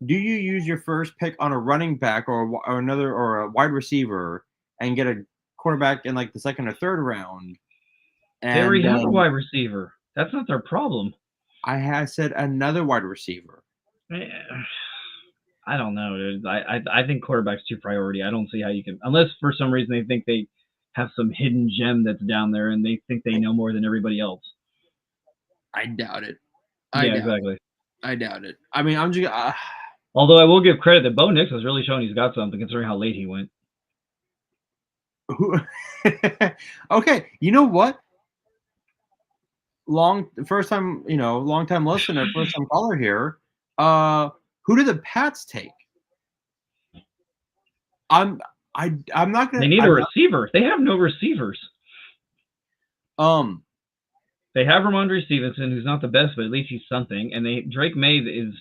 do you use your first pick on a running back or a wide receiver and get a quarterback in, like, the second or third round? And they already have a wide receiver. That's not their problem. I said another wide receiver. I don't know, dude. I think quarterback's too priority. I don't see how you can, unless for some reason they think they have some hidden gem that's down there and they think they know more than everybody else. I doubt it. Exactly. I doubt it. I mean, I'm just. Although I will give credit that Bo Nix has really shown he's got something, considering how late he went. Okay, you know what? Long time listener, first time caller here. Who did the Pats take? I'm not gonna. They need a receiver. They have no receivers. They have Ramondre Stevenson, who's not the best, but at least he's something. And Drake May is.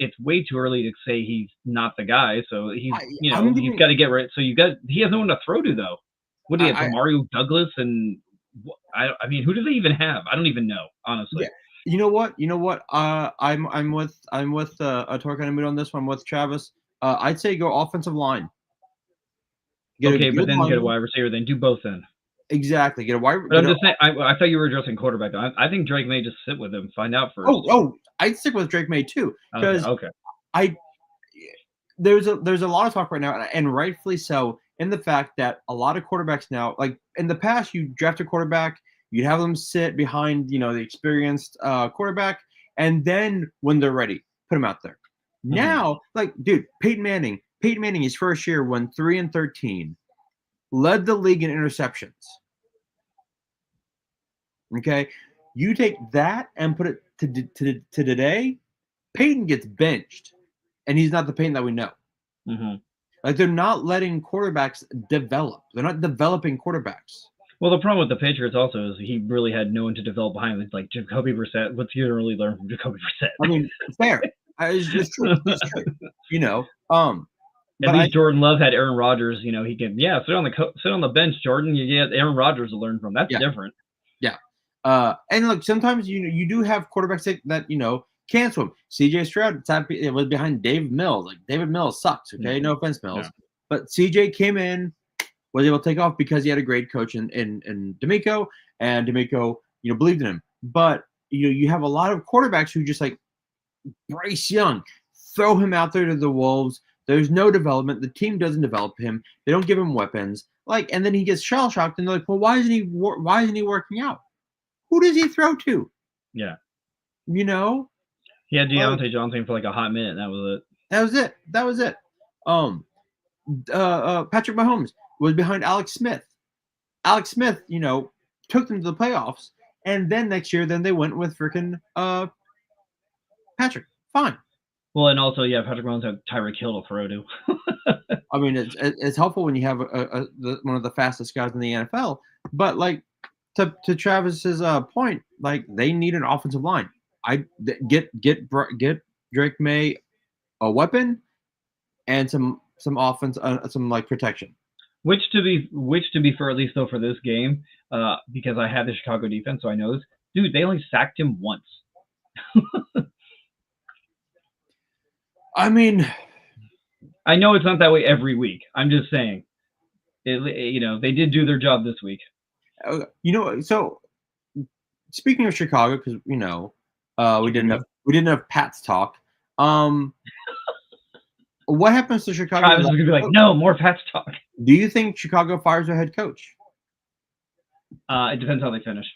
It's way too early to say he's not the guy. So he's he's got to get right. So he has no one to throw to though. What do you have? Mario Douglas and I mean, who do they even have? I don't even know, honestly. Yeah. You know what? I'm with a Torque and Mood on this one. I'm with Travis. I'd say go offensive line. But then get a wide receiver. Then do both then. Exactly. Get a wide. But I'm just saying. I thought you were addressing quarterback. I think Drake May just sit with him, find out first. Oh, I'd stick with Drake May too because okay. There's a lot of talk right now, and rightfully so, in the fact that a lot of quarterbacks now, like in the past, you draft a quarterback, you'd have them sit behind the experienced quarterback, and then when they're ready, put them out there. Mm-hmm. Now, like, dude, Peyton Manning, his first year went 3-13, led the league in interceptions. Okay, you take that and put it to today, Peyton gets benched, and he's not the Peyton that we know. Mm-hmm. Like, they're not letting quarterbacks develop. They're not developing quarterbacks. Well, the problem with the Patriots also is he really had no one to develop behind him. Like Jacoby Brissett. What's he going to really learn from Jacoby Brissett? I mean, fair. It's true. It's true. At least Jordan Love had Aaron Rodgers. He can sit on the bench, Jordan. You get Aaron Rodgers to learn from. That's different. Yeah. And look, sometimes you do have quarterbacks that can't swim. CJ Stroud was behind David Mills. Like, David Mills sucks. Okay, no offense, Mills, but CJ came in, was able to take off because he had a great coach in DeMeco, and DeMeco believed in him. But you have a lot of quarterbacks who just like Bryce Young, throw him out there to the wolves. There's no development. The team doesn't develop him. They don't give him weapons. And then he gets shell shocked, and they're like, well, why isn't he working out? Who does he throw to? Yeah. He had Deontay Johnson for like a hot minute. That was it. That was it. Patrick Mahomes was behind Alex Smith. Alex Smith, took them to the playoffs, and then next year, they went with freaking Patrick. Fine. Well, and also, Patrick Mahomes had Tyreek Hill to throw to. I mean, it's helpful when you have one of the fastest guys in the NFL, but like to Travis's point, like they need an offensive line. Get Drake May a weapon and some offense, some like protection. Which to be fair, at least though for this game, because I had the Chicago defense, so I know this. Dude, they only sacked him once. I mean, I know it's not that way every week. I'm just saying, they did do their job this week. So speaking of Chicago, because we didn't have Pat's talk. What happens to Chicago? Travis is gonna be like, no more Pat's talk. Do you think Chicago fires their head coach? It depends how they finish.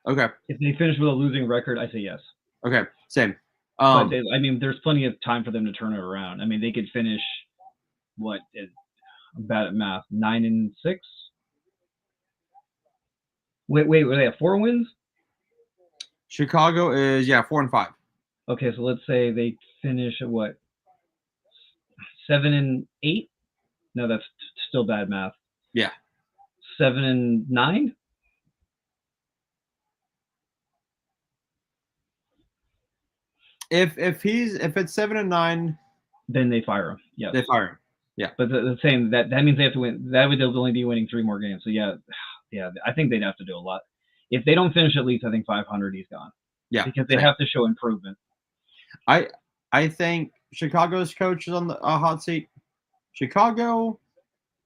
Okay. If they finish with a losing record, I say yes. Okay, same. But there's plenty of time for them to turn it around. I mean, they could finish I'm bad at math, 9-6. Wait, were they at 4 wins? Chicago is 4-5. Okay, so let's say they finish at what? 7-8? No, that's still bad math. Yeah. 7-9? If it's 7-9, then they fire him. Yeah, they fire him. Yeah, but the same that means they have to win. That would only be winning 3 more games. So yeah, I think they'd have to do a lot. If they don't finish at least, I think 500, he's gone. Yeah, because they have to show improvement. I think Chicago's coach is on the hot seat. Chicago,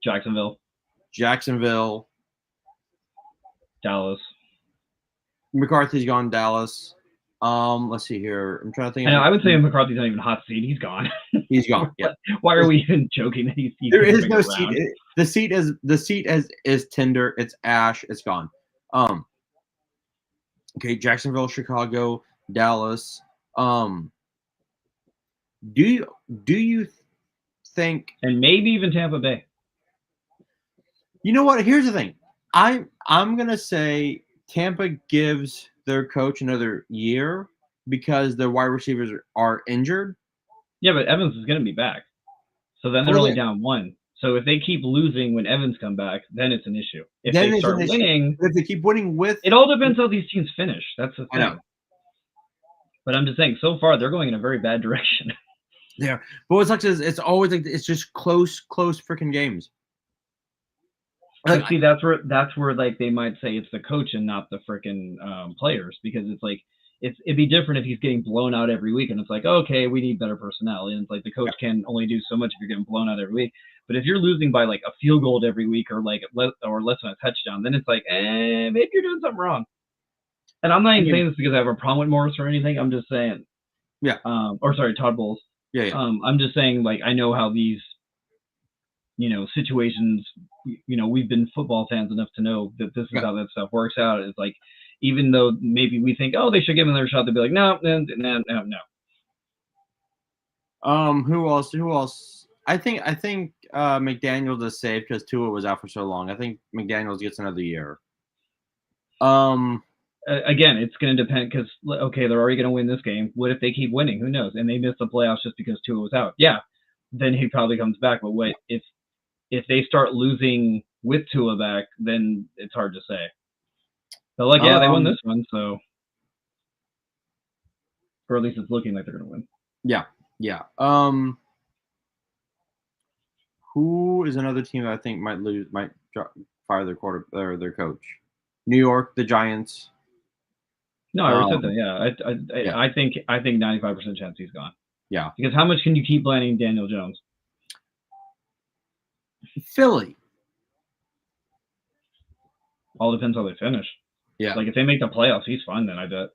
Jacksonville, Dallas. McCarthy's gone. Dallas. Let's see here. I'm trying to think. I would say McCarthy's not even hot seat. He's gone. He's gone. Yeah. Why are we even joking that he's there is no seat. The seat is tinder. It's ash. It's gone. Okay, Jacksonville, Chicago, Dallas. Um, do you think? And maybe even Tampa Bay. You know what? Here's the thing. I'm gonna say Tampa gives their coach another year because their wide receivers are injured. Yeah, but Evans is going to be back. So then they're Well, only down one. So if they keep losing when Evans come back, then it's an issue. If then they it's start an issue. winning, But if they keep winning with, it all depends how these teams finish. That's the I know. thing. But I'm just saying, so far they're going in a very bad direction. Yeah, but what sucks is it's always like it's just close freaking games. Like, see, that's where like they might say it's the coach and not the freaking players, because it's like it'd be different if he's getting blown out every week and it's like, okay, we need better personnel, and it's like the coach can only do so much if you're getting blown out every week. But if you're losing by like a field goal every week or like less than a touchdown, then it's like, maybe you're doing something wrong. And I'm not even saying this because I have a problem with Morris or anything. I'm just saying, or sorry, Todd Bowles. Yeah. I'm just saying, like, I know how these, situations, we've been football fans enough to know that this is how that stuff works out. It's like, even though maybe we think, oh, they should give him their shot, they'll be like, no. Who else? I think McDaniels is safe because Tua was out for so long. I think McDaniels gets another year. Again, it's going to depend because, okay, they're already going to win this game. What if they keep winning? Who knows? And they miss the playoffs just because Tua was out. Yeah, then he probably comes back. But what if they start losing with Tua back, then it's hard to say. So, like, yeah, they won this one, so, or at least it's looking like they're going to win. Yeah. Who is another team that I think might fire their coach? New York, the Giants. No, I already said that. Yeah, I think 95% chance he's gone. Yeah. Because how much can you keep blaming Daniel Jones? Philly. All depends how they finish. Yeah. Like, if they make the playoffs, he's fine then, I bet.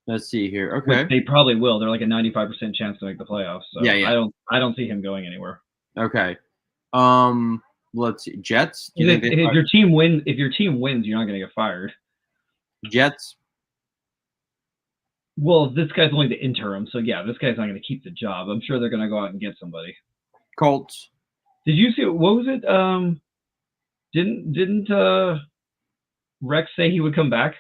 Let's see here. Okay. Which they probably will. They're like a 95% chance to make the playoffs. So yeah. I don't see him going anywhere. Okay. Let's see. Jets. If your team wins, you're not going to get fired. Jets. Well, this guy's only the interim, so yeah, this guy's not going to keep the job. I'm sure they're going to go out and get somebody. Colts. Did you see what was it? Didn't Rex say he would come back?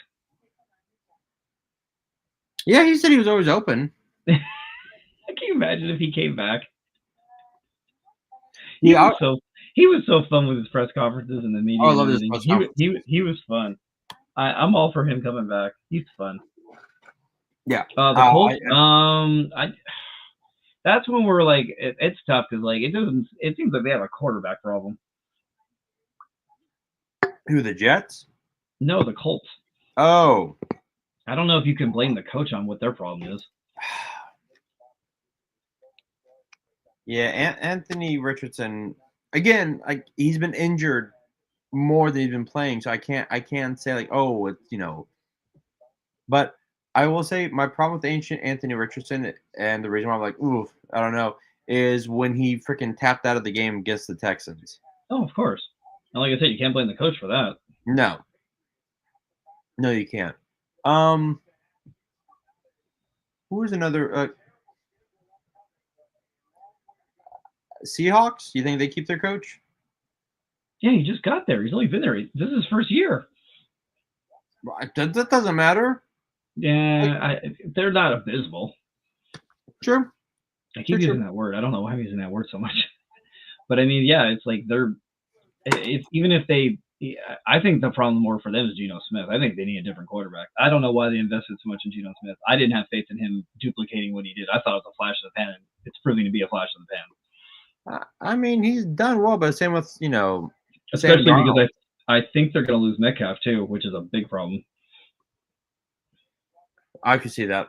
Yeah, he said he was always open. Can you imagine if he came back? He was so fun with his press conferences and the media. Oh, I love his press conferences. He was fun. I'm all for him coming back. He's fun. Yeah. The Colts. That's when we're like, it's tough because like it seems like they have a quarterback problem. Who, the Jets? No, the Colts. Oh. I don't know if you can blame the coach on what their problem is. Yeah, Anthony Richardson, again, like he's been injured more than he's been playing, so I can't say like, oh, it's but I will say my problem with ancient Anthony Richardson and the reason why I'm like, oof, I don't know, is when he freaking tapped out of the game against the Texans. Oh, of course. And like I said, you can't blame the coach for that. No, you can't. Who is another Seahawks? You think they keep their coach? Yeah, he just got there. He's only been there. This is his first year. That doesn't matter. Yeah, they're not abysmal. True. I keep using that word. I don't know why I'm using that word so much. But I mean, yeah, it's like even if they, I think the problem more for them is Geno Smith. I think they need a different quarterback. I don't know why they invested so much in Geno Smith. I didn't have faith in him duplicating what he did. I thought it was a flash in the pan, and it's proving to be a flash in the pan. I mean, he's done well, but same with, especially because I think they're going to lose Metcalf too, which is a big problem. I can see that.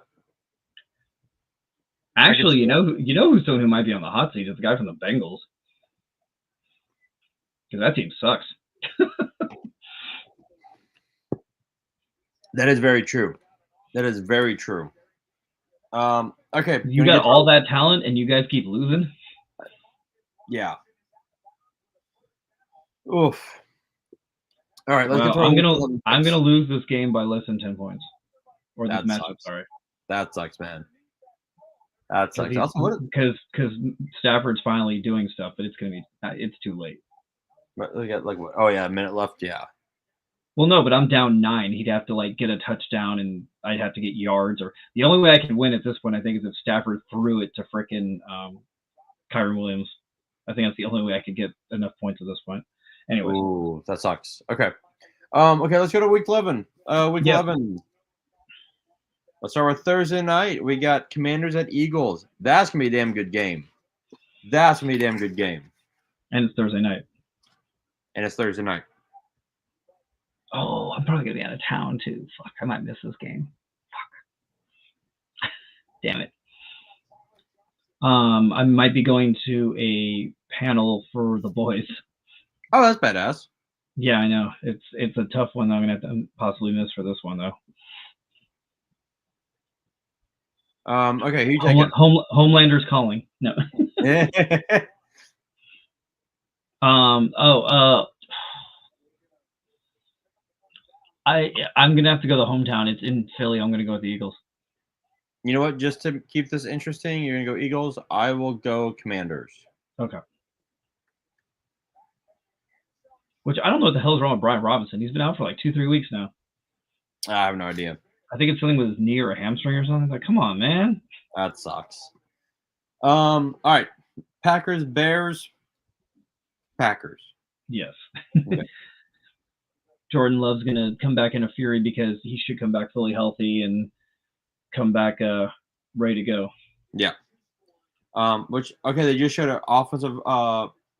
Actually, you know who's someone who might be on the hot seat is the guy from the Bengals. Because that team sucks. That is very true. Okay. You got all that talent and you guys keep losing? Yeah. Oof. All right, let's Well, get to our week 11 I'm picks. gonna lose this game by less than 10 points, or this That matchup. sucks. Sorry, That sucks, man. That sucks. Also, what? Because Stafford's finally doing stuff, but it's gonna be it's too late. We got like what? Oh yeah, a minute left. Yeah. Well, no, but I'm down 9. He'd have to like get a touchdown, and I'd have to get yards. Or the only way I can win at this point, I think, is if Stafford threw it to frickin' Kyren Williams. I think that's the only way I could get enough points at this point. Anyway. Ooh, that sucks. Okay. Okay, let's go to week 11. Week 11. Let's start with Thursday night. We got Commanders at Eagles. That's gonna be a damn good game. That's gonna be a damn good game. And it's Thursday night. And it's Thursday night. Oh, I'm probably gonna be out of town too. Fuck, I might miss this game. Fuck. Damn it. I might be going to a panel for the boys. Oh, that's badass. Yeah, I know. It's a tough one that I'm gonna have to possibly miss for this one though. Okay, who you taking? Homelander's calling. No. I'm gonna have to go to hometown. It's in Philly. I'm gonna go with the Eagles. You know what? Just to keep this interesting, you're gonna go Eagles. I will go Commanders. Okay. Which I don't know what the hell is wrong with Brian Robinson. He's been out for like 2-3 weeks now. I have no idea. I think it's something with his knee or a hamstring or something. Like, come on, man. That sucks. All right. Packers, Bears. Packers. Yes. Okay. Jordan Love's gonna come back in a fury because he should come back fully healthy and come back ready to go. Yeah. Which they just showed an offensive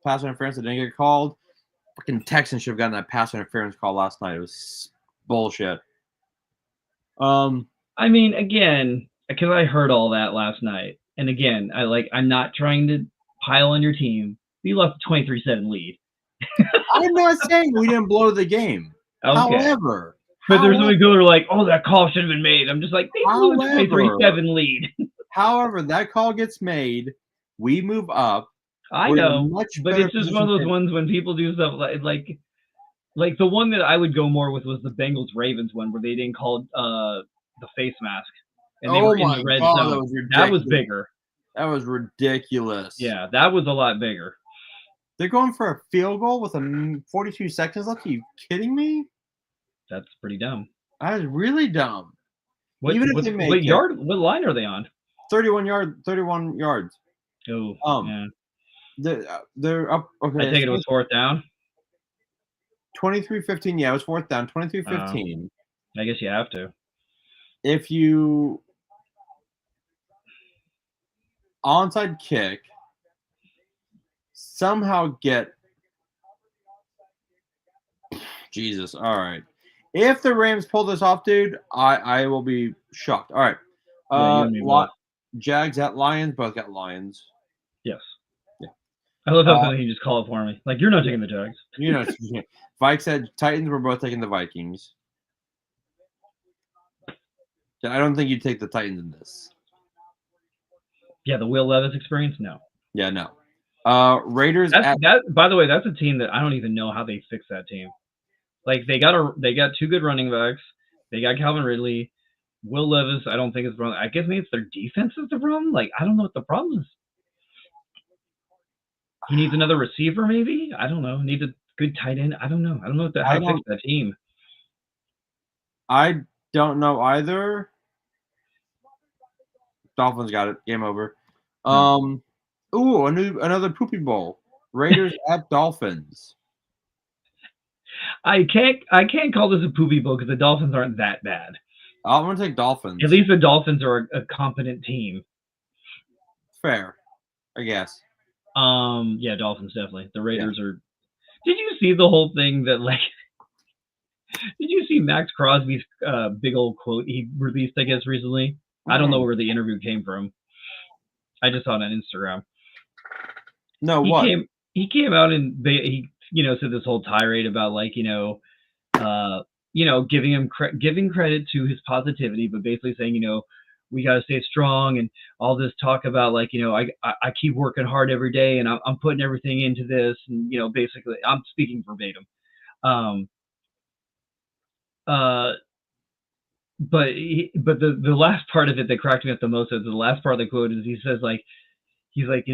pass interference that didn't get called. Fucking Texans should have gotten that pass interference call last night. It was bullshit. I mean, again, because I heard all that last night, and again, I'm not trying to pile on your team. We left a 23-7 lead. I'm not saying we didn't blow the game. Okay. However, there's some people who are like, "Oh, that call should have been made." I'm just like, they blew a 23-7 lead. However, that call gets made. We move up. I know, but it's just one of those ones when people do stuff like the one that I would go more with was the Bengals Ravens one where they didn't call the face mask and they were in the red zone. That was bigger. That was ridiculous. Yeah, that was a lot bigger. They're going for a field goal with 42 seconds left. Are you kidding me? That's pretty dumb. That is really dumb. What line are they on? 31 yards. Oh, yeah. They're up. Okay. I think it was fourth down. 23-15. Yeah, it was fourth down. 23-15. I guess you have to. If you onside kick, somehow get Jesus. All right. If the Rams pull this off, dude, I will be shocked. All right. Jags at Lions. Both got Lions. Yes. Yeah. I love how you just call it for me. Like, you're not taking the Jags. You know, Vikes said Titans. We're both taking the Vikings. I don't think you'd take the Titans in this. Yeah, the Will Levis experience? No. Yeah, no. Raiders. By the way, that's a team that I don't even know how they fix that team. Like, they got 2 good running backs. They got Calvin Ridley. Will Levis, I don't think is wrong. I guess maybe it's their defense is the problem. Like, I don't know what the problem is. He needs another receiver, maybe? I don't know. Needs a good tight end. I don't know. I don't know how to fix that team. I don't know either. Dolphins got it. Game over. Another poopy bowl. Raiders at Dolphins. I can't call this a poopy bowl because the Dolphins aren't that bad. I'm gonna take Dolphins. At least the Dolphins are a competent team. Fair, I guess. Yeah, Dolphins definitely. The Raiders are. Did you see the whole thing that Did you see Max Crosby's big old quote he released, I guess, recently? I don't know where the interview came from. I just saw it on Instagram. No, He came out and he said this whole tirade about giving credit to his positivity, but basically saying, we got to stay strong and all this talk about I keep working hard every day and I'm putting everything into this. And, basically I'm speaking verbatim. But the last part of it that cracked me up the most is the last part of the quote is he says like he's like,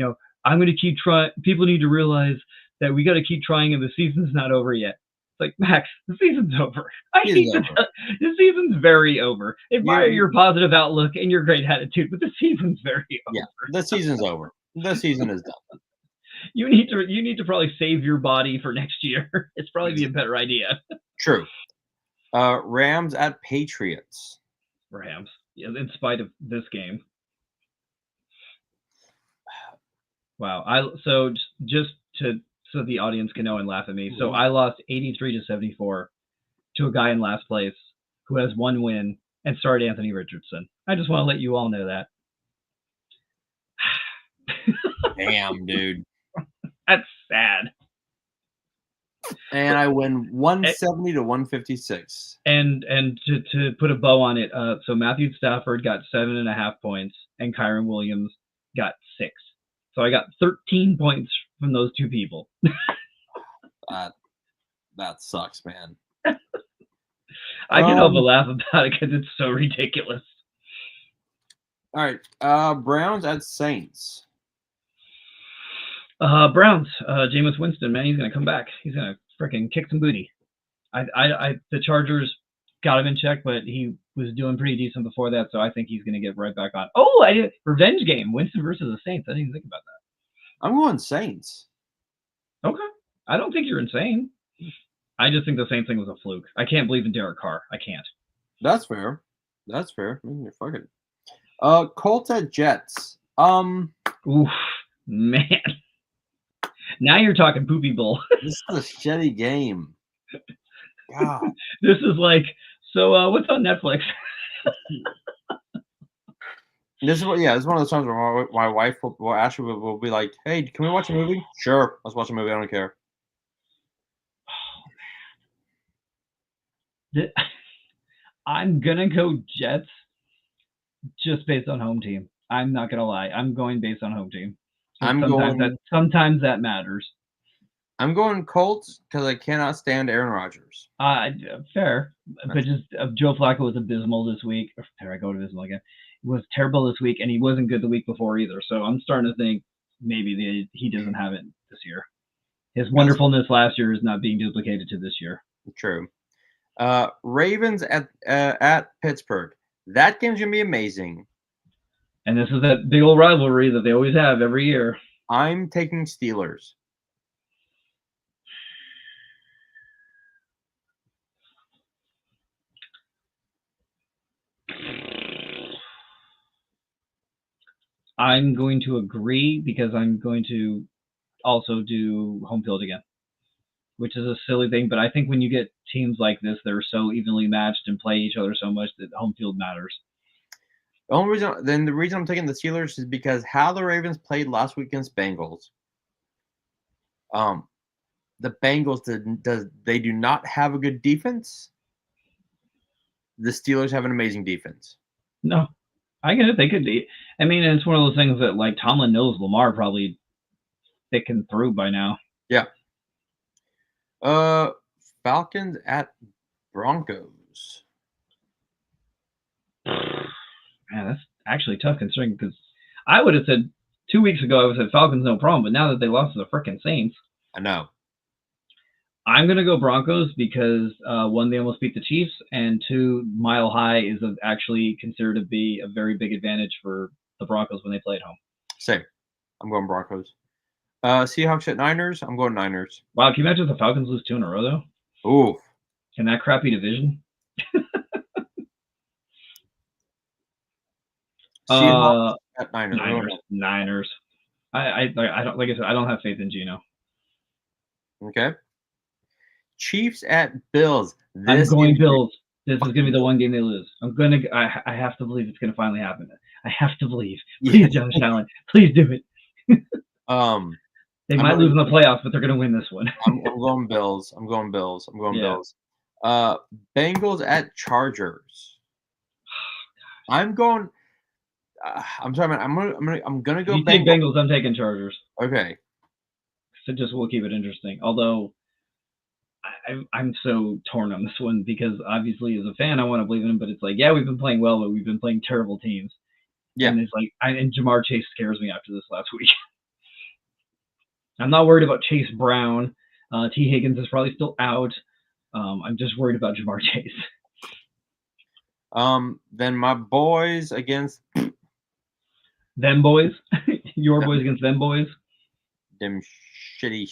I'm going to keep trying. People need to realize that we got to keep trying, and the season's not over yet. It's like, Max, the season's over. The season's very over. Admire your positive outlook and your great attitude, but the season's very over. Yeah, the season's over. The season is done. You need to probably save your body for next year. It's probably be a better idea. True. Rams at Patriots. Rams, yeah, in spite of this game. Wow. So the audience can know and laugh at me. So I lost 83-74 to a guy in last place who has one win and started Anthony Richardson. I just want to let you all know that. Damn, dude. That's sad. And I win 170-156. And to put a bow on it, so Matthew Stafford got 7.5 points and Kyron Williams got 6. So I got 13 points from those two people. That sucks, man. I can help but laugh about it because it's so ridiculous. All right. Browns at Saints. Browns. Jameis Winston, man, he's gonna come back. He's gonna freaking kick some booty. The Chargers got him in check, but he was doing pretty decent before that, so I think he's gonna get right back on. Oh, revenge game, Winston versus the Saints. I didn't even think about that. I'm going Saints. Okay. I don't think you're insane. I just think the Saints thing was a fluke. I can't believe in Derek Carr. I can't. That's fair. I mean, you're fucking. Colts at Jets. Oof, man. Now you're talking poopy bowl. This is a shitty game. God. This is like, so what's on Netflix? This is one of those times where my wife Ashley will be like, "Hey, can we watch a movie?" Sure, let's watch a movie. I don't care. I'm gonna go Jets just based on home team. I'm not gonna lie. I'm going based on home team. Sometimes that matters. I'm going Colts because I cannot stand Aaron Rodgers. Fair, but just Joe Flacco was abysmal this week. There I go to abysmal again. He was terrible this week, and he wasn't good the week before either. So I'm starting to think maybe he doesn't have it this year. His wonderfulness last year is not being duplicated to this year. True. Ravens at Pittsburgh. That game's gonna be amazing. And this is that big old rivalry that they always have every year. I'm taking Steelers. I'm going to agree because I'm going to also do home field again, which is a silly thing. But I think when you get teams like this, they're so evenly matched and play each other so much that home field matters. The reason I'm taking the Steelers is because how the Ravens played last week against Bengals. The Bengals they do not have a good defense. The Steelers have an amazing defense. No, I get it. They could be. I mean, it's one of those things that like Tomlin knows Lamar probably thickened through by now. Yeah. Falcons at Broncos. Man, that's actually tough considering because I would have said 2 weeks ago I would have said Falcons no problem, but now that they lost to the freaking Saints, I know. I'm gonna go Broncos because one, they almost beat the Chiefs, and two, Mile High is actually considered to be a very big advantage for the Broncos when they play at home. Same. I'm going Broncos. Seahawks at Niners. I'm going Niners. Wow, can you imagine if the Falcons lose 2 in a row though? Ooh. In that crappy division. Seahawks at Niners. Niners. I don't, like I said, I don't have faith in Geno. Okay. Chiefs at Bills. I'm going Bills. This is going to be the one game they lose. I have to believe it's going to finally happen. I have to believe. Please, Josh Allen. Please do it. They might lose in the playoffs, but they're going to win this one. I'm going Bills. I'm going Bills. Bengals at Chargers. I'm going. I'm sorry, man. I'm gonna go. You take Bengals. I'm taking Chargers. Okay. So we'll keep it interesting. Although I'm so torn on this one because obviously as a fan I want to believe in him, but it's like, yeah, we've been playing well, but we've been playing terrible teams. Yeah. And it's like, and Jamar Chase scares me after this last week. I'm not worried about Chase Brown. T. Higgins is probably still out. I'm just worried about Jamar Chase. Then my boys against them boys, your boys against them boys. Them shitty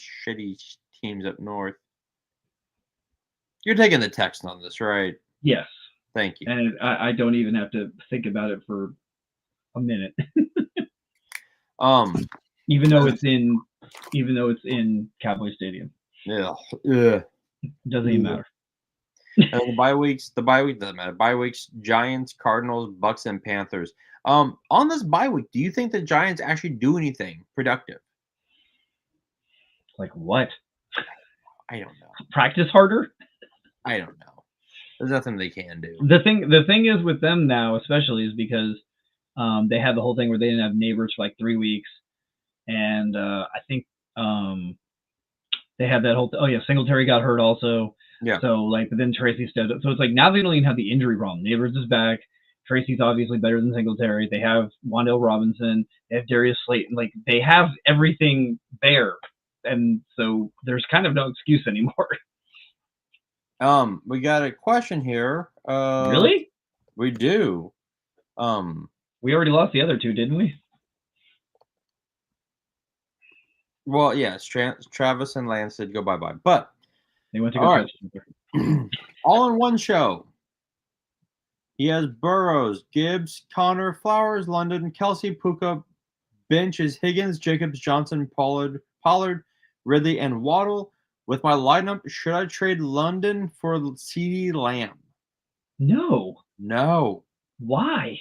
teams up north. You're taking the Texans on this, right? Yes. Thank you. And I don't even have to think about it for a minute. Even though it's in Cowboy Stadium. Yeah. Doesn't even matter. And the bye week doesn't matter. Bye weeks, Giants, Cardinals, Bucks, and Panthers. On this bye week, do you think the Giants actually do anything productive? Like what? I don't know. Practice harder? I don't know. There's nothing they can do. The thing is with them now, especially, is because they had the whole thing where they didn't have Neighbors for like 3 weeks, and I think they had that whole. Singletary got hurt also. Yeah. So but then Tracy stepped up. So it's like now they don't even have the injury problem. Neighbors is back. Tracy's obviously better than Singletary. They have Wan'Dale Robinson. They have Darius Slayton. Like they have everything there, and so there's kind of no excuse anymore. We got a question here. Really? We do. We already lost the other two, didn't we? Well, yes, Travis and Lance did go bye-bye, but they went to go right. All in one show. He has Burrows, Gibbs, Connor, Flowers, London, Kelsey, Puka. Bench is Higgins, Jacobs, Johnson, Pollard, Ridley, and Waddle. With my lineup, should I trade London for CeeDee Lamb? No. Why?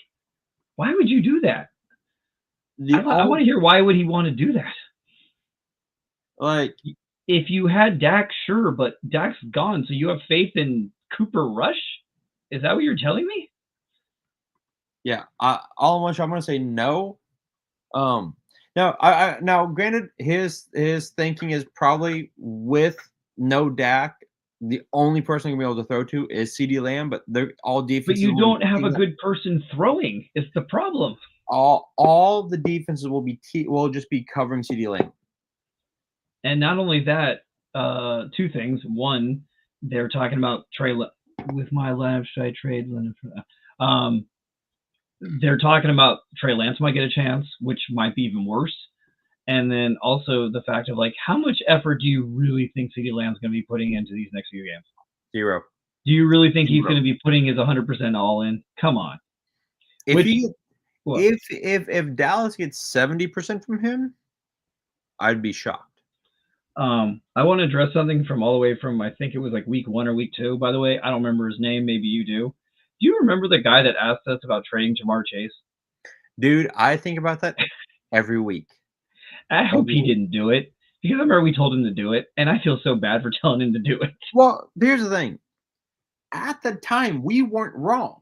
Why would you do that? I want to hear why would he want to do that. Like, if you had Dak, sure, but Dak's gone, so you have faith in Cooper Rush? Is that what you're telling me? Yeah, all in one shot, I'm going to say no. Now, granted, his thinking is probably with no Dak, the only person going to be able to throw to is CeeDee Lamb, but they're all defenses. But you don't have a good person throwing. It's the problem. All the defenses will just be covering CeeDee Lamb. And not only that, 2 things. One, they're talking about Trey. With my lab, should I trade Leonard for that? They're talking about Trey Lance might get a chance, which might be even worse. And then also the fact of like, how much effort do you really think CeeDee Lamb's going to be putting into these next few games? 0. Do you really think he's going to be putting his 100% all in? Come on. If Dallas gets 70% from him, I'd be shocked. I want to address something from all the way from, I think it was like week 1 or week 2, by the way. I don't remember his name. Maybe you do. Do you remember the guy that asked us about trading Jamar Chase? Dude, I think about that every week. I hope he didn't do it, because I remember we told him to do it, and I feel so bad for telling him to do it. Well, here's the thing. At the time, we weren't wrong.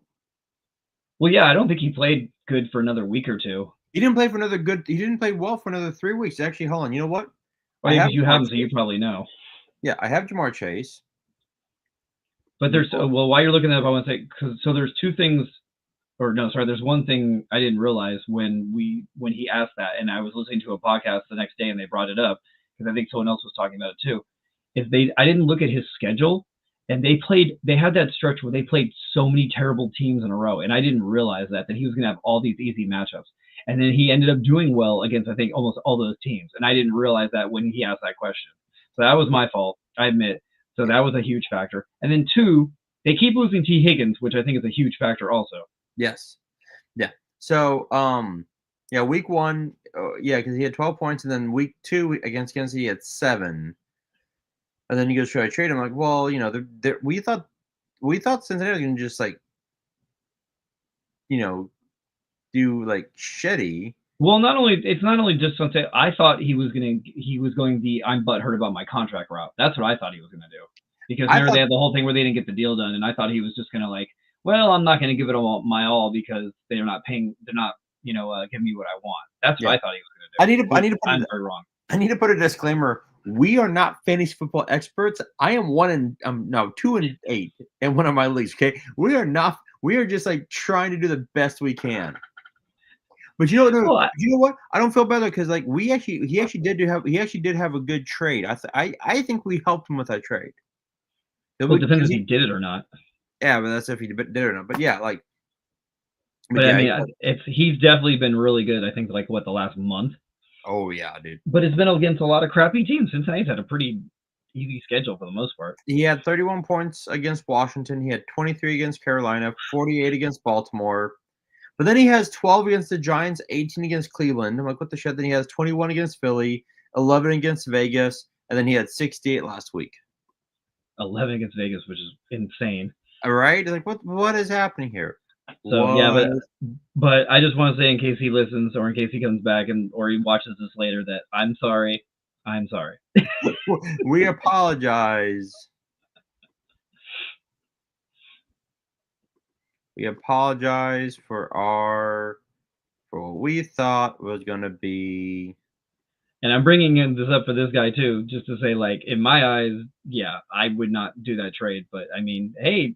Well, yeah, I don't think he played good for another week or 2. He didn't play well for another 3 weeks. Actually, hold on. You know what? Well, yeah, you have him, so you probably know. Yeah, I have Jamar Chase. But while you're looking at it, I want to say, so there's 2 things, there's one thing I didn't realize when he asked that, and I was listening to a podcast the next day and they brought it up, because I think someone else was talking about it too. I didn't look at his schedule, and they had that stretch where they played so many terrible teams in a row, and I didn't realize that he was going to have all these easy matchups. And then he ended up doing well against, I think, almost all those teams. And I didn't realize that when he asked that question. So that was my fault, I admit. So that was a huge factor. And then 2, they keep losing T. Higgins, which I think is a huge factor also. Yes. Yeah. So, week 1, because he had 12 points. And then week 2 against Kansas City, he had 7. And then he goes, should I trade him? I'm like, well, we thought Cincinnati was going to just, do like shitty. Well, it's not only just something. I thought he was going the I'm butthurt about my contract route. That's what I thought he was going to do, because they had the whole thing where they didn't get the deal done, and I thought he was just going to well, I'm not going to give it my all because they're not giving me what I want. That's what I thought he was going to do. I need to put a disclaimer we are not fantasy football experts. I am 2-8 in one of my leagues. Okay, we are not. We are just like trying to do the best we can. But you know, Well, you know what? I don't feel better because like he actually did have a good trade. I think we helped him with that trade. it depends if he did it or not. Yeah, but that's if he did it or not. But yeah, like. But yeah, I mean, he's definitely been really good. I think like the last month. Oh yeah, dude. But it's been against a lot of crappy teams. Cincinnati's had a pretty easy schedule for the most part. He had 31 points against Washington. He had 23 against Carolina, 48 against Baltimore. But then he has 12 against the Giants, 18 against Cleveland. I'm like, what the shit? Then he has 21 against Philly, 11 against Vegas, and then he had 68 last week. 11 against Vegas, which is insane. All right? Like, what is happening here? So yeah, but I just want to say, in case he listens or in case he comes back or he watches this later, that I'm sorry. I'm sorry. We apologize. We apologize for what we thought was going to be. And I'm bringing this up for this guy too, just to say, like, in my eyes, yeah, I would not do that trade. But I mean, hey,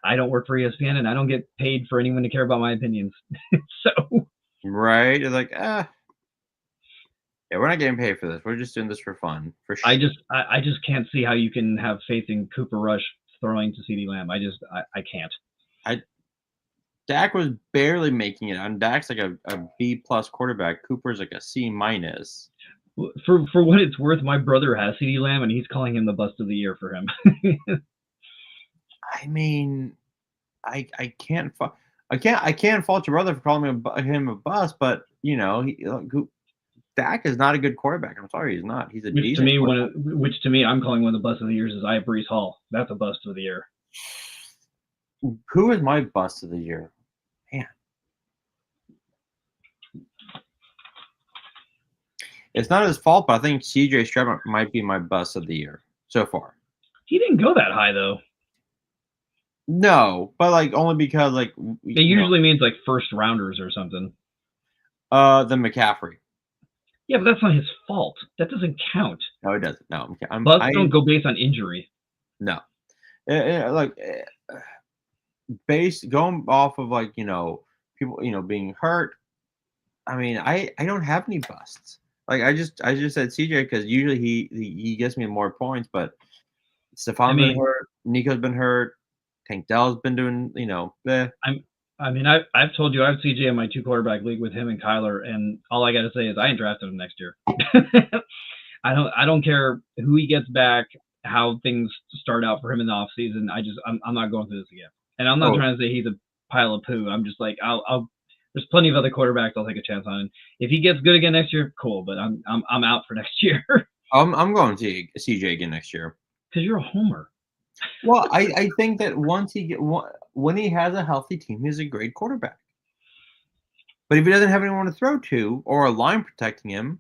I don't work for ESPN and I don't get paid for anyone to care about my opinions. So right, it's like, yeah, we're not getting paid for this. We're just doing this for fun. For sure. I just can't see how you can have faith in Cooper Rush throwing to CeeDee Lamb. I can't. Dak was barely making it. And Dak's like a B+ quarterback. Cooper's like a C-. For what it's worth, my brother has CeeDee Lamb, and he's calling him the bust of the year for him. I mean, I can't fault your brother for calling him a bust, but you know, Dak is not a good quarterback. I'm sorry, he's not. He's a decent. Which to me, I'm calling one of the bust of the years is Breece Hall. That's a bust of the year. Who is my bust of the year? Man. It's not his fault, but I think CJ Stroud might be my bust of the year so far. He didn't go that high though. No, but like only because like it usually means like first rounders or something. Then McCaffrey. Yeah, but that's not his fault. That doesn't count. No, it doesn't. No, busts don't go based on injury. No, going off of like people being hurt. I mean, I don't have any busts. Like I just said CJ because usually he gets me more points, but Stephon's been hurt, Nico's been hurt, Tank Dell's been doing I've told you I have CJ in my 2-quarterback league with him and Kyler, and all I got to say is I ain't drafted him next year. I don't care who he gets back, how things start out for him in the offseason. I'm not going through this again. And I'm not trying to say he's a pile of poo. I'm just like there's plenty of other quarterbacks I'll take a chance on. If he gets good again next year, cool. But I'm out for next year. I'm going to CJ again next year. Because you're a homer. Well, I think that when he has a healthy team, he's a great quarterback. But if he doesn't have anyone to throw to or a line protecting him,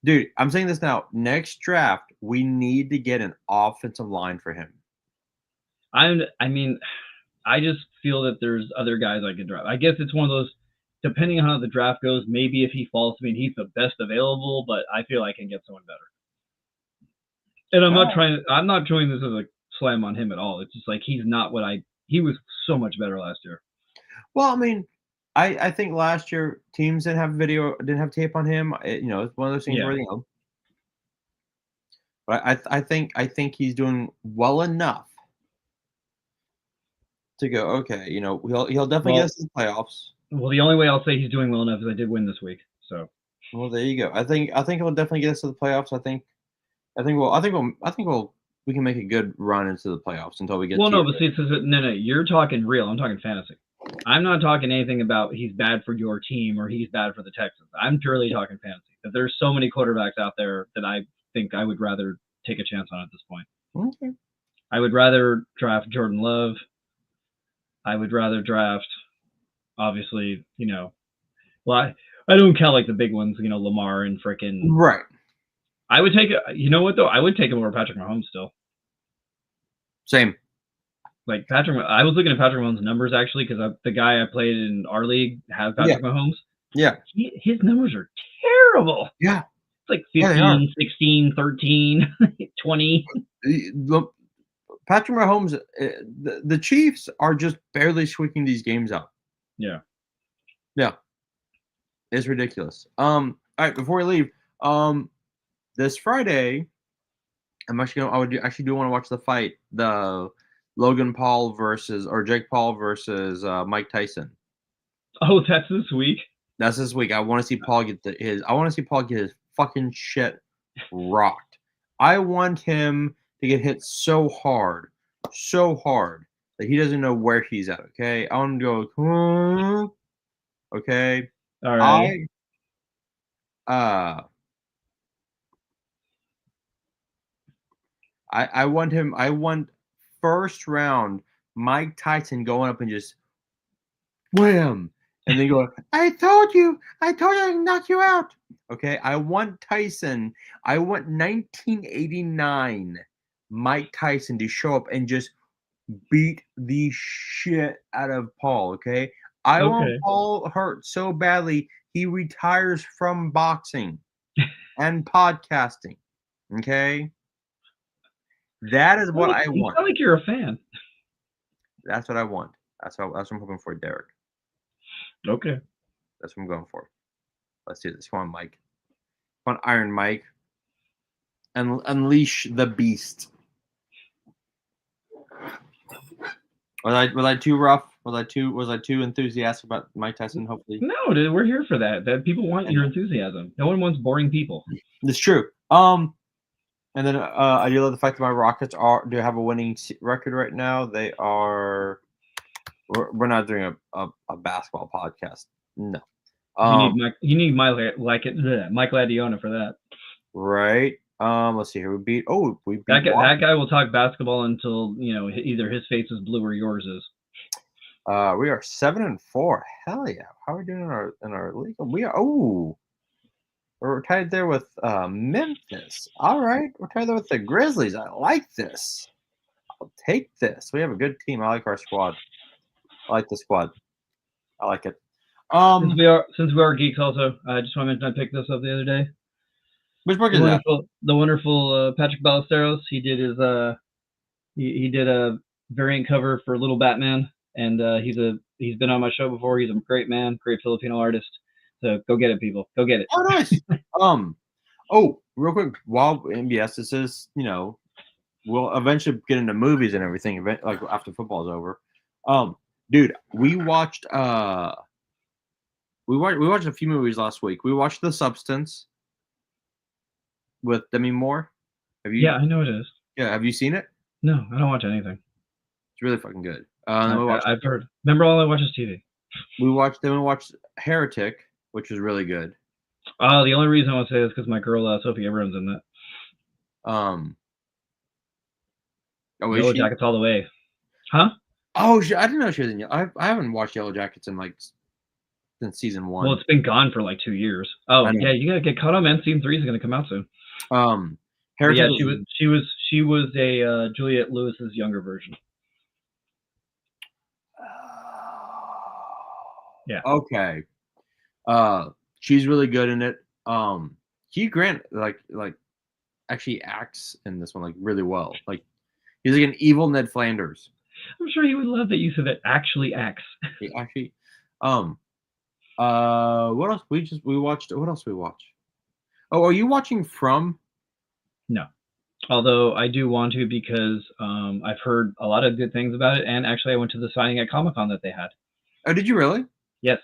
dude, I'm saying this now. Next draft, we need to get an offensive line for him. I just feel that there's other guys I could draft. I guess it's one of those, depending on how the draft goes, maybe if he falls to me and he's the best available, but I feel I can get someone better. And I'm not showing this as a slam on him at all. It's just like he was so much better last year. Well, I mean, I think last year teams didn't have tape on him. It's one of those things where But I think he's doing well enough to go, okay, he'll definitely get us to the playoffs. Well, the only way I'll say he's doing well enough is I did win this week. So well, there you go. I think he'll definitely get us to the playoffs. I think we can make a good run into the playoffs until we get. Well, no, but see, no, you're talking real. I'm talking fantasy. I'm not talking anything about he's bad for your team or he's bad for the Texans. I'm purely talking fantasy. That there's so many quarterbacks out there that I think I would rather take a chance on at this point. Okay. I would rather draft Jordan Love. I would rather draft, obviously, I don't count like the big ones, Lamar and frickin' right. I would take it. You know what though? I would take him over Patrick Mahomes still. Same. Like I was looking at Patrick Mahomes' numbers actually because the guy I played in our league has Patrick Mahomes. Yeah. His numbers are terrible. Yeah. like Yeah, they are. 15, 16, 13, 20. Look, Patrick Mahomes, the Chiefs are just barely squeaking these games out. Yeah. Yeah, it's ridiculous. All right, before we leave, this Friday, I'm actually gonna, actually do want to watch the fight, the Logan Paul versus or Jake Paul versus Mike Tyson. Oh, that's this week. That's this week. I want to see Paul get his. I want to see Paul get his fucking shit rocked. I want him to get hit so hard that he doesn't know where he's at. Okay, I want him to go. Okay, All right. uh, I want him. I want first round Mike Tyson going up and just wham, and then going. I told you I'd knock you out. Okay, I want Tyson. I want 1989 Mike Tyson to show up and just beat the shit out of Paul. Okay, I want Okay. Paul hurt so badly he retires from boxing and podcasting. Okay, that is what I You want. sound like you're a fan. That's what I want. That's what I'm hoping for, Derek. Okay. That's what I'm going for. Let's do this. Come on, Mike. Come on, Iron Mike. And unleash the beast. Was I too rough? Was I too enthusiastic about Mike Tyson? Hopefully, No, dude, we're here for that. That people want your enthusiasm. No one wants boring people. it's true. And then I do love the fact that my Rockets do have a winning record right now. They are. We're not doing a basketball podcast. No. You need Mike Ladiona for that. Right. Let's see here. We beat That guy will talk basketball until either his face is blue or yours is. We are 7-4. Hell yeah! How are we doing in our league? We are. We're tied there with Memphis. All right, we're tied there with the Grizzlies. I like this. I'll take this. We have a good team. I like our squad. I like the squad. I like it. Since we are geeks, also, I just want to mention I picked this up the other day. Which book is that? The wonderful Patrick Ballesteros. He did his he did a variant cover for Little Batman, and he's been on my show before. He's a great man, great Filipino artist. So go get it, people. Go get it. Oh, nice. Oh, real quick. Yes, this is we'll eventually get into movies and everything. Like after football's over. Dude, we watched a few movies last week. We watched The Substance with Demi Moore. Have you? Yeah, I know it is. Yeah, have you seen it? No, I don't watch anything. It's really fucking good. I've heard. Remember, all I watch is TV. We watched Heretic, which was really good. Oh, the only reason I want to say this is because my girl Sophie Abrams in that. Yellow Jackets all the way. Huh? Oh, I didn't know she was in. I haven't watched Yellow Jackets since season 1. Well, it's been gone for like 2 years. Oh yeah, you gotta get caught up, man. Season 3 is gonna come out soon. Heretic. Yeah, she was a Juliette Lewis's younger version. Yeah. Okay. She's really good in it. Hugh Grant like actually acts in this one like really well. Like he's like an evil Ned Flanders. I'm sure he would love that you said that actually acts. He actually. What else? We watched. What else we watch? Oh, are you watching From? No. Although I do want to because I've heard a lot of good things about it, and actually I went to the signing at Comic-Con that they had. Oh, did you really? Yes.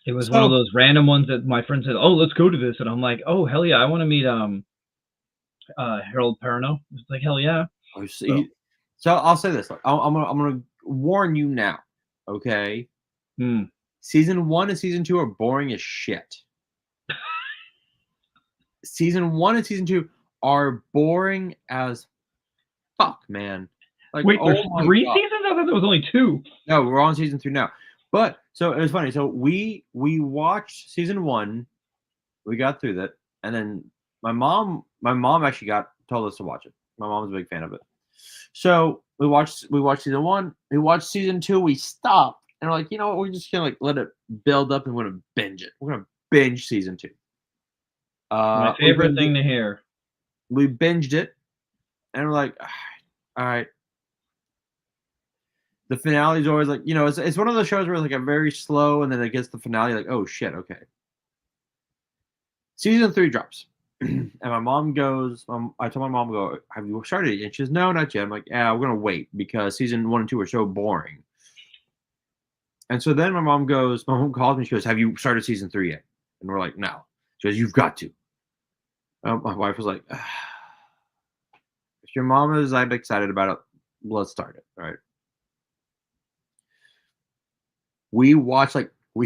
It was one of those random ones that my friend said, "Oh, let's go to this," and I'm like, "Oh, hell yeah, I want to meet Harold Perrineau." It's like, hell yeah. Oh, so I'll say this: I'm gonna warn you now, okay? Season 1 and season 2 are boring as shit. Season 1 and season 2 are boring as fuck, man. Like, wait, there's 3 seasons? I thought there was only 2. No, we're on season 2 now. But so it was funny. So we watched season 1, we got through that, and then my mom actually told us to watch it. My mom's a big fan of it. So we watched season 1. We watched season 2. We stopped, and we're like, you know what? We're just gonna let it build up, and we're gonna binge it. We're gonna binge season 2. My We favorite binged thing it, to hear. we binged it, and we're like, all right. The finale is always like, it's one of those shows where it's like a very slow, and then it gets the finale, like, oh shit, okay. Season 3 drops, and my mom goes. I told my mom, "Go, have you started it?" And she says, "No, not yet." I'm like, "Yeah, we're gonna wait because season 1 and 2 are so boring." And so then my mom goes. My mom calls me. She goes, "Have you started season 3 yet?" And we're like, "No." She goes, "You've got to." My wife was like, "If your mom is I'm excited about it, let's start it." All right. We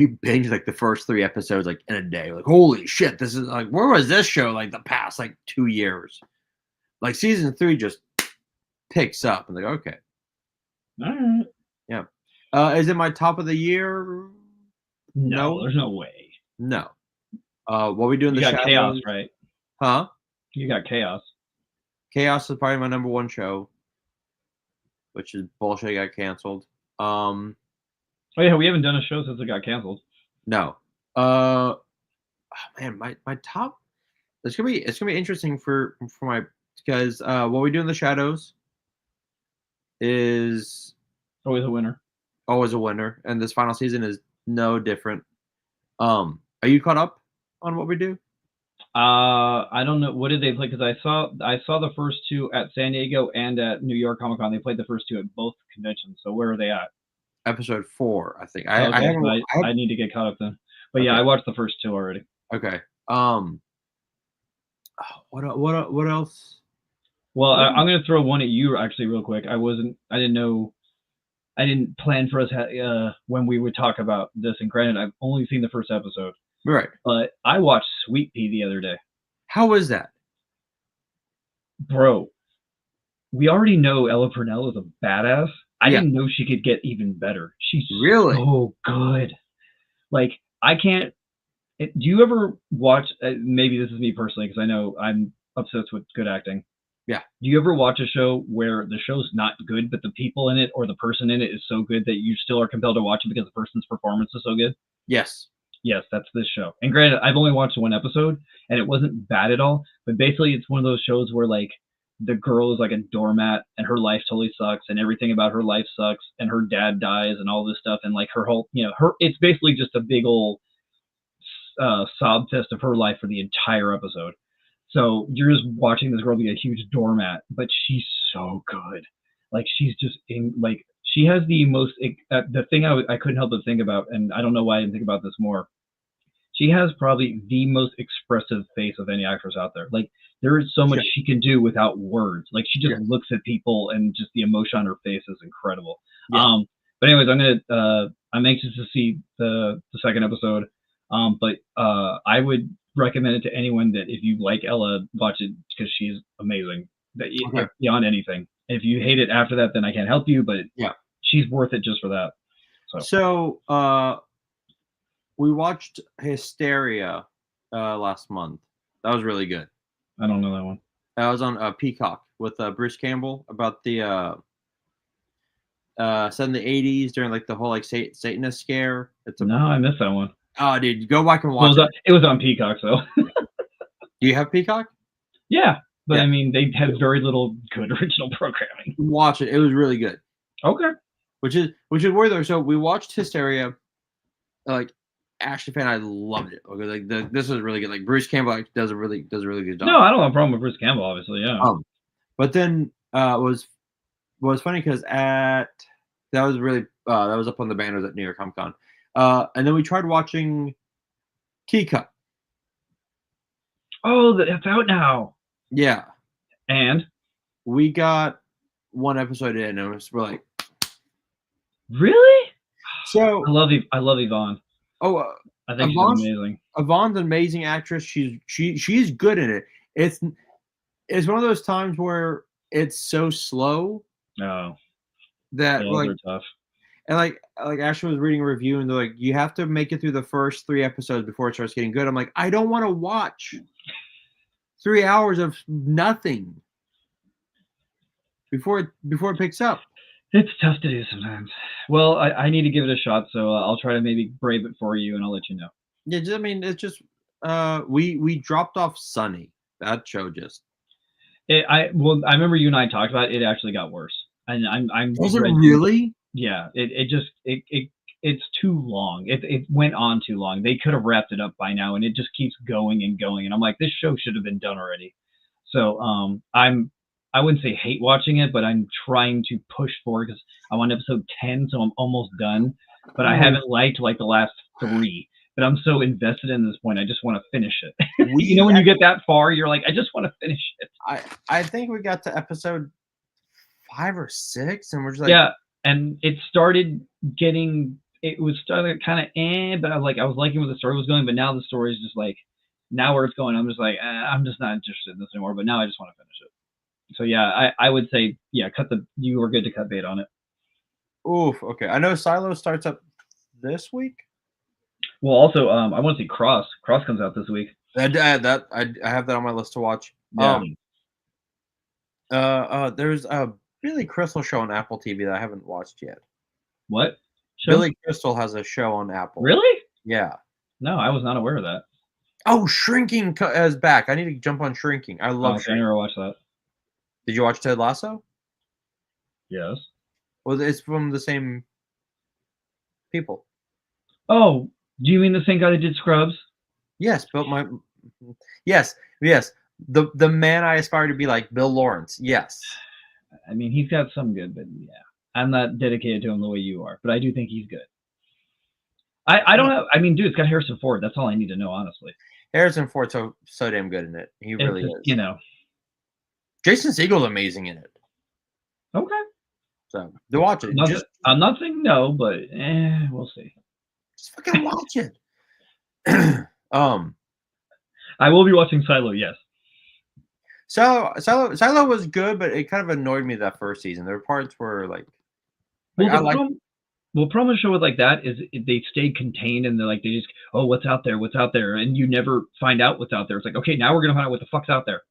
binged like the first 3 episodes like in a day. Like, holy shit, this is like, where was this show like the past like 2 years? Like season 3 just picks up and like, okay. All right. Yeah. Is it my top of the year? No, No. there's no way. No. What we do in You the got chaos, shadows? right? Huh? You got chaos. Chaos is probably my number 1 show, which is bullshit. It got canceled. Oh yeah, we haven't done a show since it got canceled. No. Oh, man, my top. It's gonna be interesting for my because what we do in the shadows is Always a winner. always a winner, and this final season is no different. Are you caught up on what we do? I don't know what did they play because I saw the first 2 at San Diego and at New York Comic Con. They played the first 2 at both conventions. So where are they at? Episode 4, I think. I Okay, haven't. I need to get caught up then. But yeah, Okay. I watched the first 2 already. Okay. What else? Well, I'm gonna throw one at you actually real quick. I didn't plan for us when we would talk about this. And granted, I've only seen the first episode, Right. but I watched Sweet Pea the other day. How is that? Bro, we already know Ella Purnell is a badass. I Yeah. didn't know she could get even better. She's Really? so good. Like, I can't. Do you ever watch? Maybe this is me personally because I know I'm obsessed with good acting. Yeah. Do you ever watch a show where the show's not good, but the people in it or the person in it is so good that you still are compelled to watch it because the person's performance is so good? Yes. Yes, that's this show. And granted, I've only watched 1 episode, and it wasn't bad at all. But basically, it's one of those shows where like the girl is like a doormat, and her life totally sucks, and everything about her life sucks, and her dad dies, and all this stuff, and like her whole, it's basically just a big old sob fest of her life for the entire episode. So you're just watching this girl be a huge doormat, but she's so good. Like she's just in like she has the most the thing I couldn't help but think about, and I don't know why I didn't think about this more. She has probably the most expressive face of any actress out there. Like there is so much Sure. she can do without words. Like she just Yeah. looks at people, and just the emotion on her face is incredible. Yeah. But anyways, I'm anxious to see the second episode. But I would recommend it to anyone that if you like Ella, watch it because she's amazing. Okay. Beyond anything. If you hate it after that, then I can't help you. But Yeah. she's worth it just for that. So we watched Hysteria last month. That was really good. I don't know that one. That was on Peacock with Bruce Campbell about the set in the 80s during like the whole like Satanist scare. No, I missed that one. Oh, dude, go back and Well, watch it. it was on Peacock, so Do you have Peacock? yeah. But Yeah. I mean, they had very little good original programming. Watch it. It was really good. Okay. Which is weird though. So we watched Hysteria. Like action fan, I loved it. Okay, like this was really good. Like Bruce Campbell like, does a really good job. No, I don't have a problem with Bruce Campbell, obviously. Yeah. But then was funny because that was up on the banners at New York Comic Con. And then we tried watching Teacup. Oh, that's out now. Yeah. And We got 1 episode in and we're like, really? so I love Yvonne. Oh, I think Yvonne's she's amazing. Yvonne's an amazing actress. She's good in it. It's one of those times where it's so slow Oh, that yeah, like they're tough. and like Ashley was reading a review and they're like, you have to make it through the first 3 episodes before it starts getting good. I'm like, I don't want to watch 3 hours of nothing before it picks up. It's tough to do sometimes. Well, I need to give it a shot, so I'll try to maybe brave it for you, and I'll let you know. Yeah, I mean, it's just we dropped off Sunny. That show just I remember you and I talked about it. It actually got worse, and I'm was it ready. really? Yeah, it's too long. It went on too long. They could have wrapped it up by now, and it just keeps going and going. And I'm like, this show should have been done already. So I wouldn't say hate watching it, but I'm trying to push forward because I'm on episode 10, so I'm almost done. But I haven't liked like the last 3. But I'm so invested in this point, I just want to finish it. You know, when you get that far, you're like, I just want to finish it. I think we got to episode 5 or 6, and we're just like, yeah. And it started getting, it was starting kind of, but I was liking where the story was going, but now the story is just like, now where it's going, I'm just like, I'm just not interested in this anymore. But now I just want to finish it. So yeah, I would say, yeah, you were good to cut bait on it. Oof. Okay, I know Silo starts up this week. Well, also, I want to see Cross. Cross comes out this week. I have that on my list to watch. Yeah. There's a Billy Crystal show on Apple TV that I haven't watched yet. What? Show? Billy Crystal has a show on Apple. Really? Yeah. No, I was not aware of that. Oh, Shrinking is back. I need to jump on Shrinking. I love Shrinking. I never watched that. Did you watch Ted Lasso? Yes. Well, it's from the same people. Oh, do you mean the same guy that did Scrubs? Yes, but yes. The man I aspire to be like, Bill Lawrence. Yes. I mean, he's got some good, but yeah, I'm not dedicated to him the way you are, but I do think he's good. I don't have. I mean, dude, it's got Harrison Ford. That's all I need to know, honestly. Harrison Ford's so damn good in it. He really is. You know, Jason Segel's amazing in it. Okay. So to watch it. I'm not saying no, but we'll see. Just fucking watch it. I will be watching Silo. Yes. So Silo was good, but it kind of annoyed me that first season. There were parts where like problem with a show like that is they stay contained and they just, oh, what's out there, and you never find out what's out there. It's like, okay, now we're gonna find out what the fuck's out there.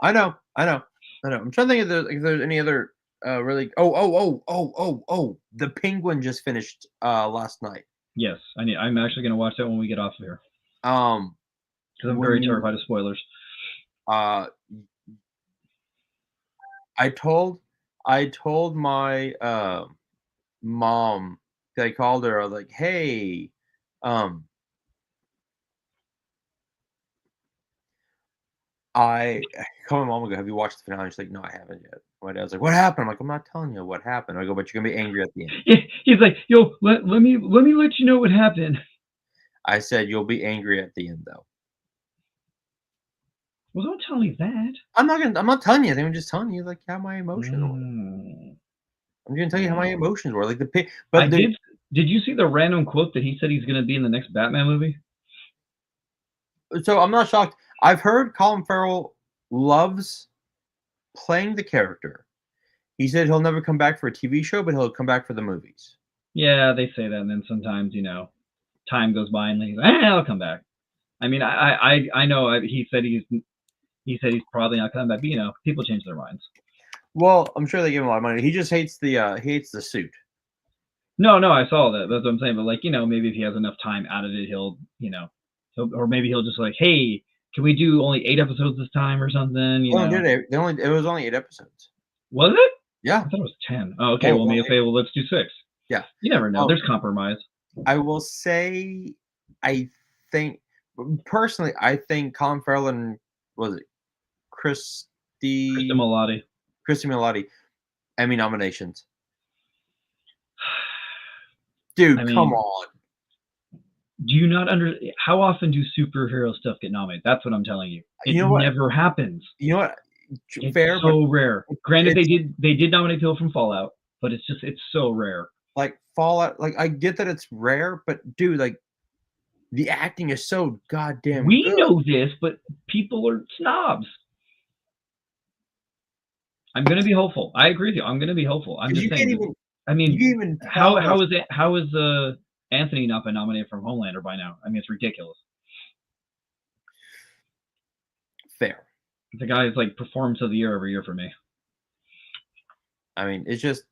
I know. I'm trying to think if there's any other really. Oh! The Penguin just finished last night. Yes, I'm actually gonna watch that when we get off of here. Because I'm very terrified of spoilers. I told my mom. I called her. I was like, "Hey, I called my mom and go, have you watched the finale?" She's like, "No, I haven't yet." My dad's like, "What happened?" I'm like, "I'm not telling you what happened." I go, "But you're gonna be angry at the end." Yeah, he's like, "Yo, let me let you know what happened." I said, "You'll be angry at the end, though." Well, don't tell me that. I'm not telling you. I'm just telling you like how my emotions were. I'm gonna tell you how my emotions were. Like did you see the random quote that he said he's gonna be in the next Batman movie? So I'm not shocked. I've heard Colin Farrell loves playing the character. He said he'll never come back for a TV show, but he'll come back for the movies. Yeah, they say that, and then sometimes time goes by and he's like, I'll come back. I mean, I know he said he's probably not coming back, but people change their minds. Well, I'm sure they give him a lot of money. He just hates the suit. No, I saw that. That's what I'm saying. But maybe if he has enough time out of it, he'll or maybe he'll just like, hey, can we do only 8 episodes this time or something? It was only 8 episodes. Was it? Yeah. I thought it was 10. Oh, okay. Well, maybe say, let's do 6. Yeah. You never know. There's compromise. I will say, I think Colin Farrell and Christy Milioti, Emmy nominations. Dude, come on. Do you not how often do superhero stuff get nominated? That's what I'm telling you. It never happens. You know what? It's so rare. Granted, they did nominate people from Fallout, but it's so rare. Like Fallout, like I get that it's rare, but dude, like the acting is so goddamn We good. know this, but people are snobs. I'm gonna be hopeful. I agree with you. I'm gonna be hopeful. I'm just saying. How is Anthony not been nominated from Homelander by now? I mean, it's ridiculous. Fair. The guy is like performance of the year every year for me. I mean, it's just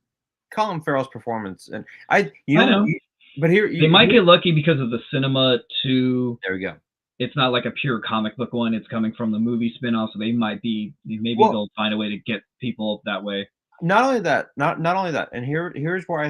Colin Farrell's performance, and I know. But here they might get lucky because of the Cinema 2. There we go. it's not like a pure comic book one. It's coming from the movie spin-off, so maybe Well, they'll find a way to get people that way. not only that, not only that, and here's where I